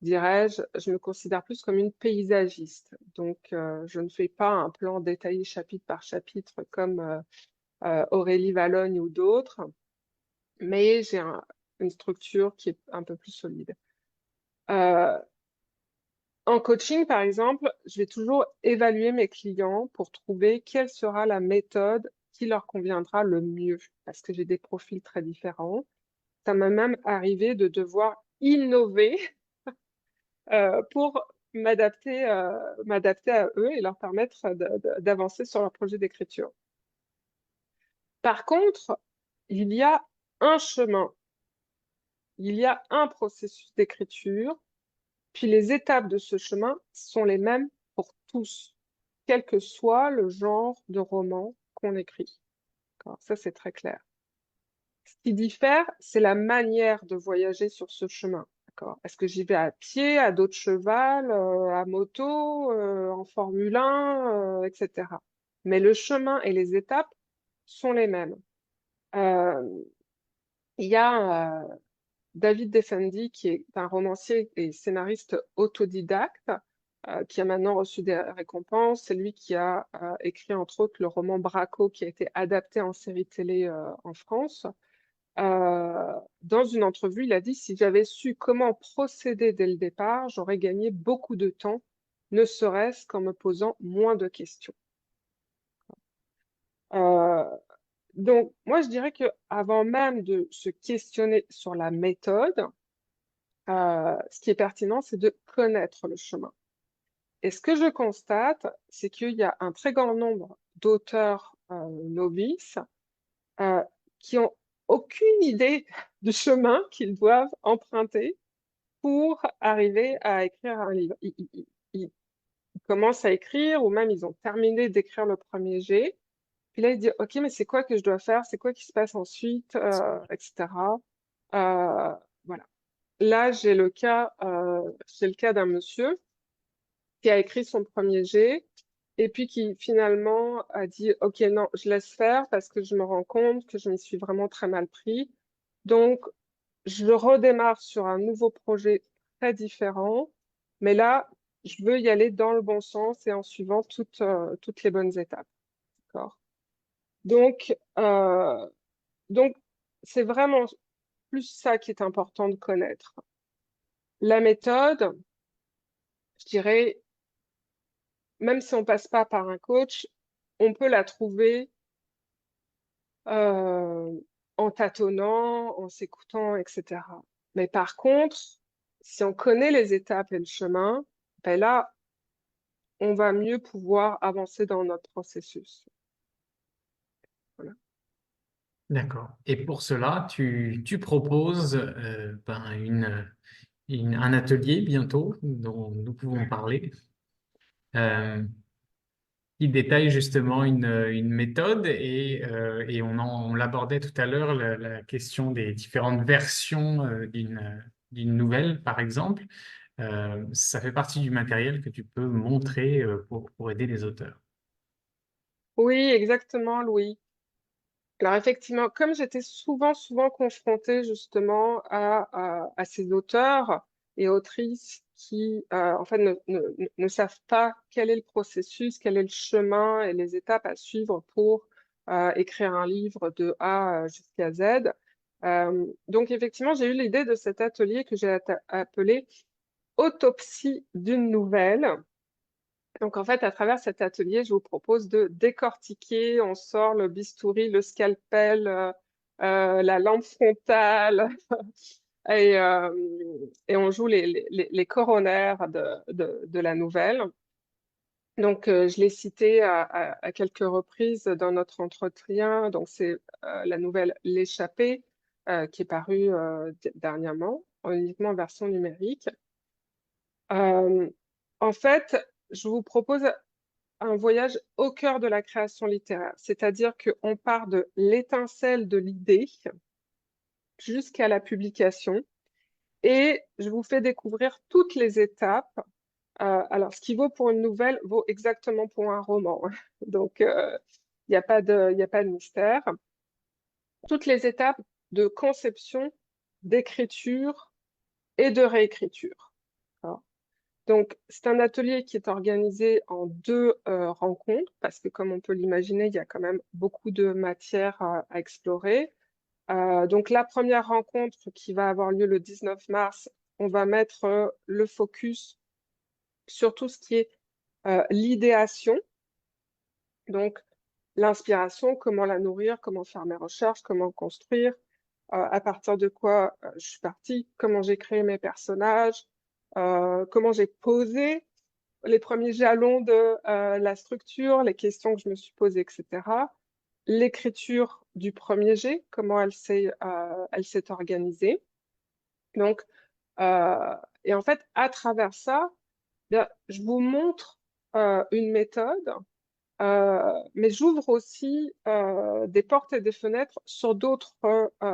dirais-je, je me considère plus comme une paysagiste. Donc, je ne fais pas un plan détaillé chapitre par chapitre comme Aurélie Valogne ou d'autres, mais j'ai une structure qui est un peu plus solide. Euh, En coaching, par exemple, je vais toujours évaluer mes clients pour trouver quelle sera la méthode qui leur conviendra le mieux, parce que j'ai des profils très différents. Ça m'est même arrivé de devoir innover pour m'adapter à eux et leur permettre d'avancer sur leur projet d'écriture. Par contre, il y a un chemin, il y a un processus d'écriture, puis les étapes de ce chemin sont les mêmes pour tous, quel que soit le genre de roman qu'on écrit. D'accord. Ça, c'est très clair. Ce qui diffère, c'est la manière de voyager sur ce chemin. D'accord. Est-ce que j'y vais à pied, à dos de cheval, à moto, en Formule 1, etc. Mais le chemin et les étapes sont les mêmes. Euh, il y a David Defendi, qui est un romancier et scénariste autodidacte, qui a maintenant reçu des récompenses. C'est lui qui a écrit, entre autres, le roman Braco, qui a été adapté en série télé en France. Dans une entrevue, il a dit, si j'avais su comment procéder dès le départ, j'aurais gagné beaucoup de temps, ne serait-ce qu'en me posant moins de questions. Euh, donc, moi, je dirais que avant même de se questionner sur la méthode, ce qui est pertinent, c'est de connaître le chemin. Et ce que je constate, c'est qu'il y a un très grand nombre d'auteurs novices euh, qui ont aucune idée du chemin qu'ils doivent emprunter pour arriver à écrire un livre. Ils commencent à écrire ou même ils ont terminé d'écrire le premier jet. Puis là, ils disent, OK, mais c'est quoi que je dois faire? C'est quoi qui se passe ensuite? Etc. Voilà. Là, j'ai le cas d'un monsieur qui a écrit son premier jet et puis qui finalement a dit, OK, non, je laisse faire parce que je me rends compte que je m'y suis vraiment très mal pris. Donc, je redémarre sur un nouveau projet très différent, mais là, je veux y aller dans le bon sens et en suivant toutes les bonnes étapes. D'accord? Donc, euh, donc, c'est vraiment plus ça qui est important de connaître. La méthode, je dirais, même si on passe pas par un coach, on peut la trouver euh, en tâtonnant, en s'écoutant, etc. Mais par contre, si on connaît les étapes et le chemin, ben là, on va mieux pouvoir avancer dans notre processus. Voilà.
D'accord. Et pour cela, tu proposes un atelier bientôt dont nous pouvons parler, euh, qui détaille justement une méthode et on l'abordait tout à l'heure, la question des différentes versions d'une nouvelle, par exemple. Ça fait partie du matériel que tu peux montrer pour aider les auteurs.
Oui, exactement, Louis. Alors effectivement, comme j'étais souvent confrontée justement à ces auteurs et autrices qui en fait ne savent pas quel est le processus, quel est le chemin et les étapes à suivre pour écrire un livre de A jusqu'à Z. Donc effectivement, j'ai eu l'idée de cet atelier que j'ai appelé Autopsie d'une nouvelle. Donc, en fait, à travers cet atelier, je vous propose de décortiquer. On sort le bistouri, le scalpel, la lampe frontale et, euh, et on joue les coronaires de la nouvelle. Donc, je l'ai cité à quelques reprises dans notre entretien. Donc, c'est la nouvelle L'échappée qui est parue dernièrement, uniquement en version numérique. Euh, En fait, je vous propose un voyage au cœur de la création littéraire, c'est-à-dire qu'on part de l'étincelle de l'idée jusqu'à la publication et je vous fais découvrir toutes les étapes. Alors, ce qui vaut pour une nouvelle vaut exactement pour un roman. Donc, il n'y a pas il y a pas de mystère. Toutes les étapes de conception, d'écriture et de réécriture. D'accord. Donc, c'est un atelier qui est organisé en deux rencontres, parce que comme on peut l'imaginer, il y a quand même beaucoup de matière à explorer. Donc, la première rencontre qui va avoir lieu le 19 mars, on va mettre le focus sur tout ce qui est l'idéation, donc l'inspiration, comment la nourrir, comment faire mes recherches, comment construire, à partir de quoi je suis partie, comment j'ai créé mes personnages, comment j'ai posé les premiers jalons de la structure, les questions que je me suis posées, etc. L'écriture du premier jet, comment elle s'est organisée. Donc, et en fait, à travers ça, bien, je vous montre une méthode, mais j'ouvre aussi des portes et des fenêtres sur d'autres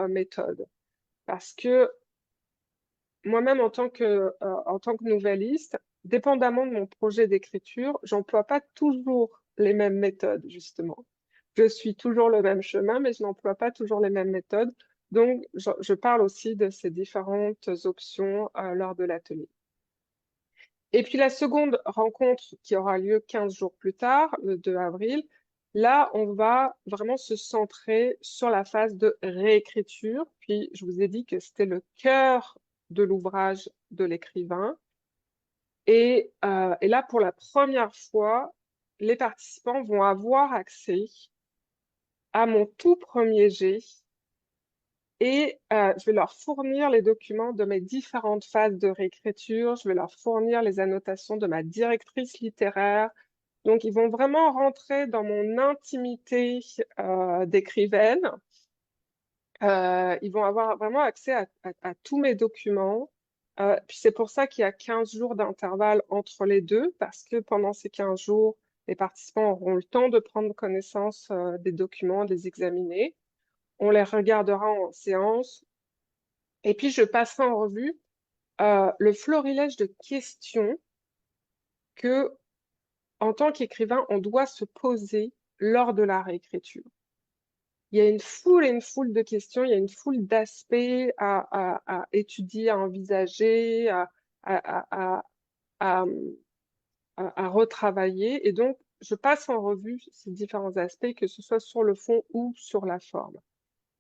méthodes. Parce que moi-même, en tant que nouvelliste, dépendamment de mon projet d'écriture, j'emploie pas toujours les mêmes méthodes, justement. Je suis toujours le même chemin, mais je n'emploie pas toujours les mêmes méthodes. Donc, je parle aussi de ces différentes options lors de l'atelier. Et puis la seconde rencontre qui aura lieu 15 jours plus tard, le 2 avril, là, on va vraiment se centrer sur la phase de réécriture. Puis, je vous ai dit que c'était le cœur de l'ouvrage de l'écrivain. Et là, pour la première fois, les participants vont avoir accès à mon tout premier jet et je vais leur fournir les documents de mes différentes phases de réécriture. Je vais leur fournir les annotations de ma directrice littéraire. Donc, ils vont vraiment rentrer dans mon intimité d'écrivaine. Ils vont avoir vraiment accès à tous mes documents. Puis c'est pour ça qu'il y a 15 jours d'intervalle entre les deux, parce que pendant ces 15 jours, les participants auront le temps de prendre connaissance des documents, de les examiner. On les regardera en séance. Et puis, je passerai en revue le florilège de questions que, en tant qu'écrivain, on doit se poser lors de la réécriture. Il y a une foule et une foule de questions, il y a une foule d'aspects à étudier, à envisager, à, à, à, à retravailler. Et donc, je passe en revue ces différents aspects, que ce soit sur le fond ou sur la forme.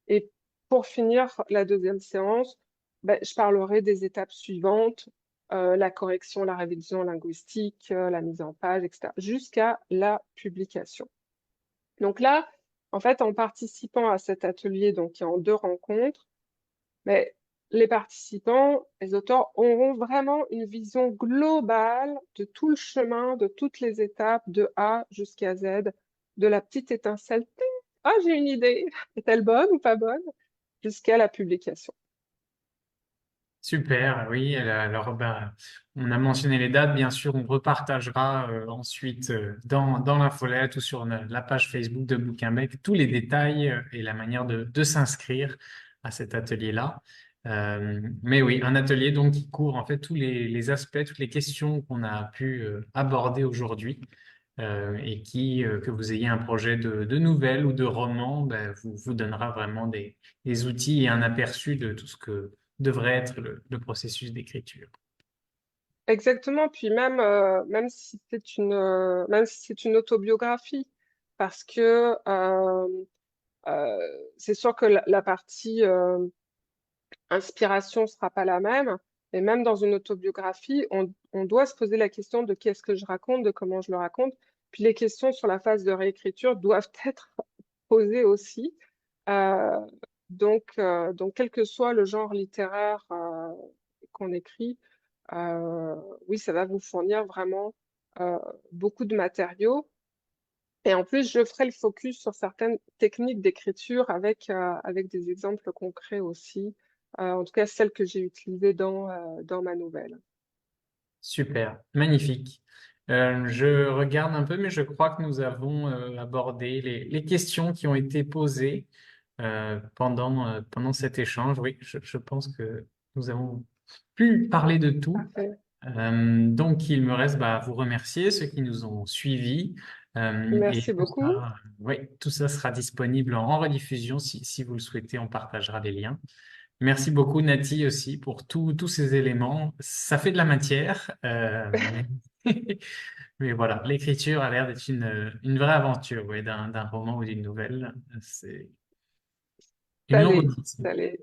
Et pour finir la deuxième séance, ben, je parlerai des étapes suivantes, la correction, la révision linguistique, la mise en page, etc., jusqu'à la publication. Donc là, En fait, en participant à cet atelier, donc qui est en 2 rencontres, mais les participants, les auteurs auront vraiment une vision globale de tout le chemin, de toutes les étapes, de A jusqu'à Z, de la petite étincelle, ting, ah, j'ai une idée, est-elle bonne ou pas bonne, jusqu'à la publication.
Super, oui. Alors, bah, on a mentionné les dates, bien sûr, on repartagera ensuite dans l'infolette ou sur la page Facebook de Bouquinbec tous les détails et la manière de s'inscrire à cet atelier-là. Mais oui, un atelier donc qui couvre en fait tous les aspects, toutes les questions qu'on a pu aborder aujourd'hui et que vous ayez un projet de nouvelle ou de roman, ben, vous donnera vraiment des outils et un aperçu de tout ce que devrait être le processus d'écriture.
Exactement, puis même si même si c'est une autobiographie, parce que c'est sûr que la partie inspiration sera pas la même, mais même dans une autobiographie, on doit se poser la question de qu'est-ce que je raconte, de comment je le raconte, puis les questions sur la phase de réécriture doivent être posées aussi. Euh, donc, quel que soit le genre littéraire qu'on écrit, euh, oui, ça va vous fournir vraiment euh, beaucoup de matériaux. Et en plus, je ferai le focus sur certaines techniques d'écriture avec des exemples concrets aussi. En tout cas, celles que j'ai utilisées dans ma nouvelle.
Super, magnifique. Je regarde un peu, mais je crois que nous avons abordé les questions qui ont été posées pendant cet échange. Oui, je pense que nous avons pu parler de tout.
Parfait.
Donc, il me reste bah, à vous remercier, ceux qui nous ont suivis. Et
Merci
tout
beaucoup.
ça, oui, tout ça sera disponible en rediffusion si vous le souhaitez. On partagera les liens. Merci beaucoup, Nati, aussi, pour tous ces éléments. Ça fait de la matière, mais voilà, l'écriture a l'air d'être une vraie aventure, ouais, d'un roman ou d'une nouvelle. C'est une
Ça
longue
l'est,
aventure.
ça l'est.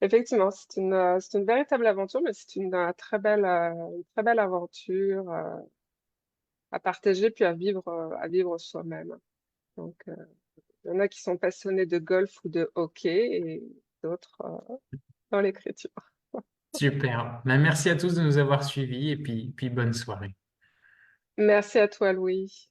Effectivement, c'est une véritable aventure, mais c'est une très belle aventure à partager puis à vivre soi-même. Donc, il y en a qui sont passionnés de golf ou de hockey et d'autres dans l'écriture.
Super. Ben, merci à tous de nous avoir suivis et puis bonne soirée.
Merci à toi, Louis.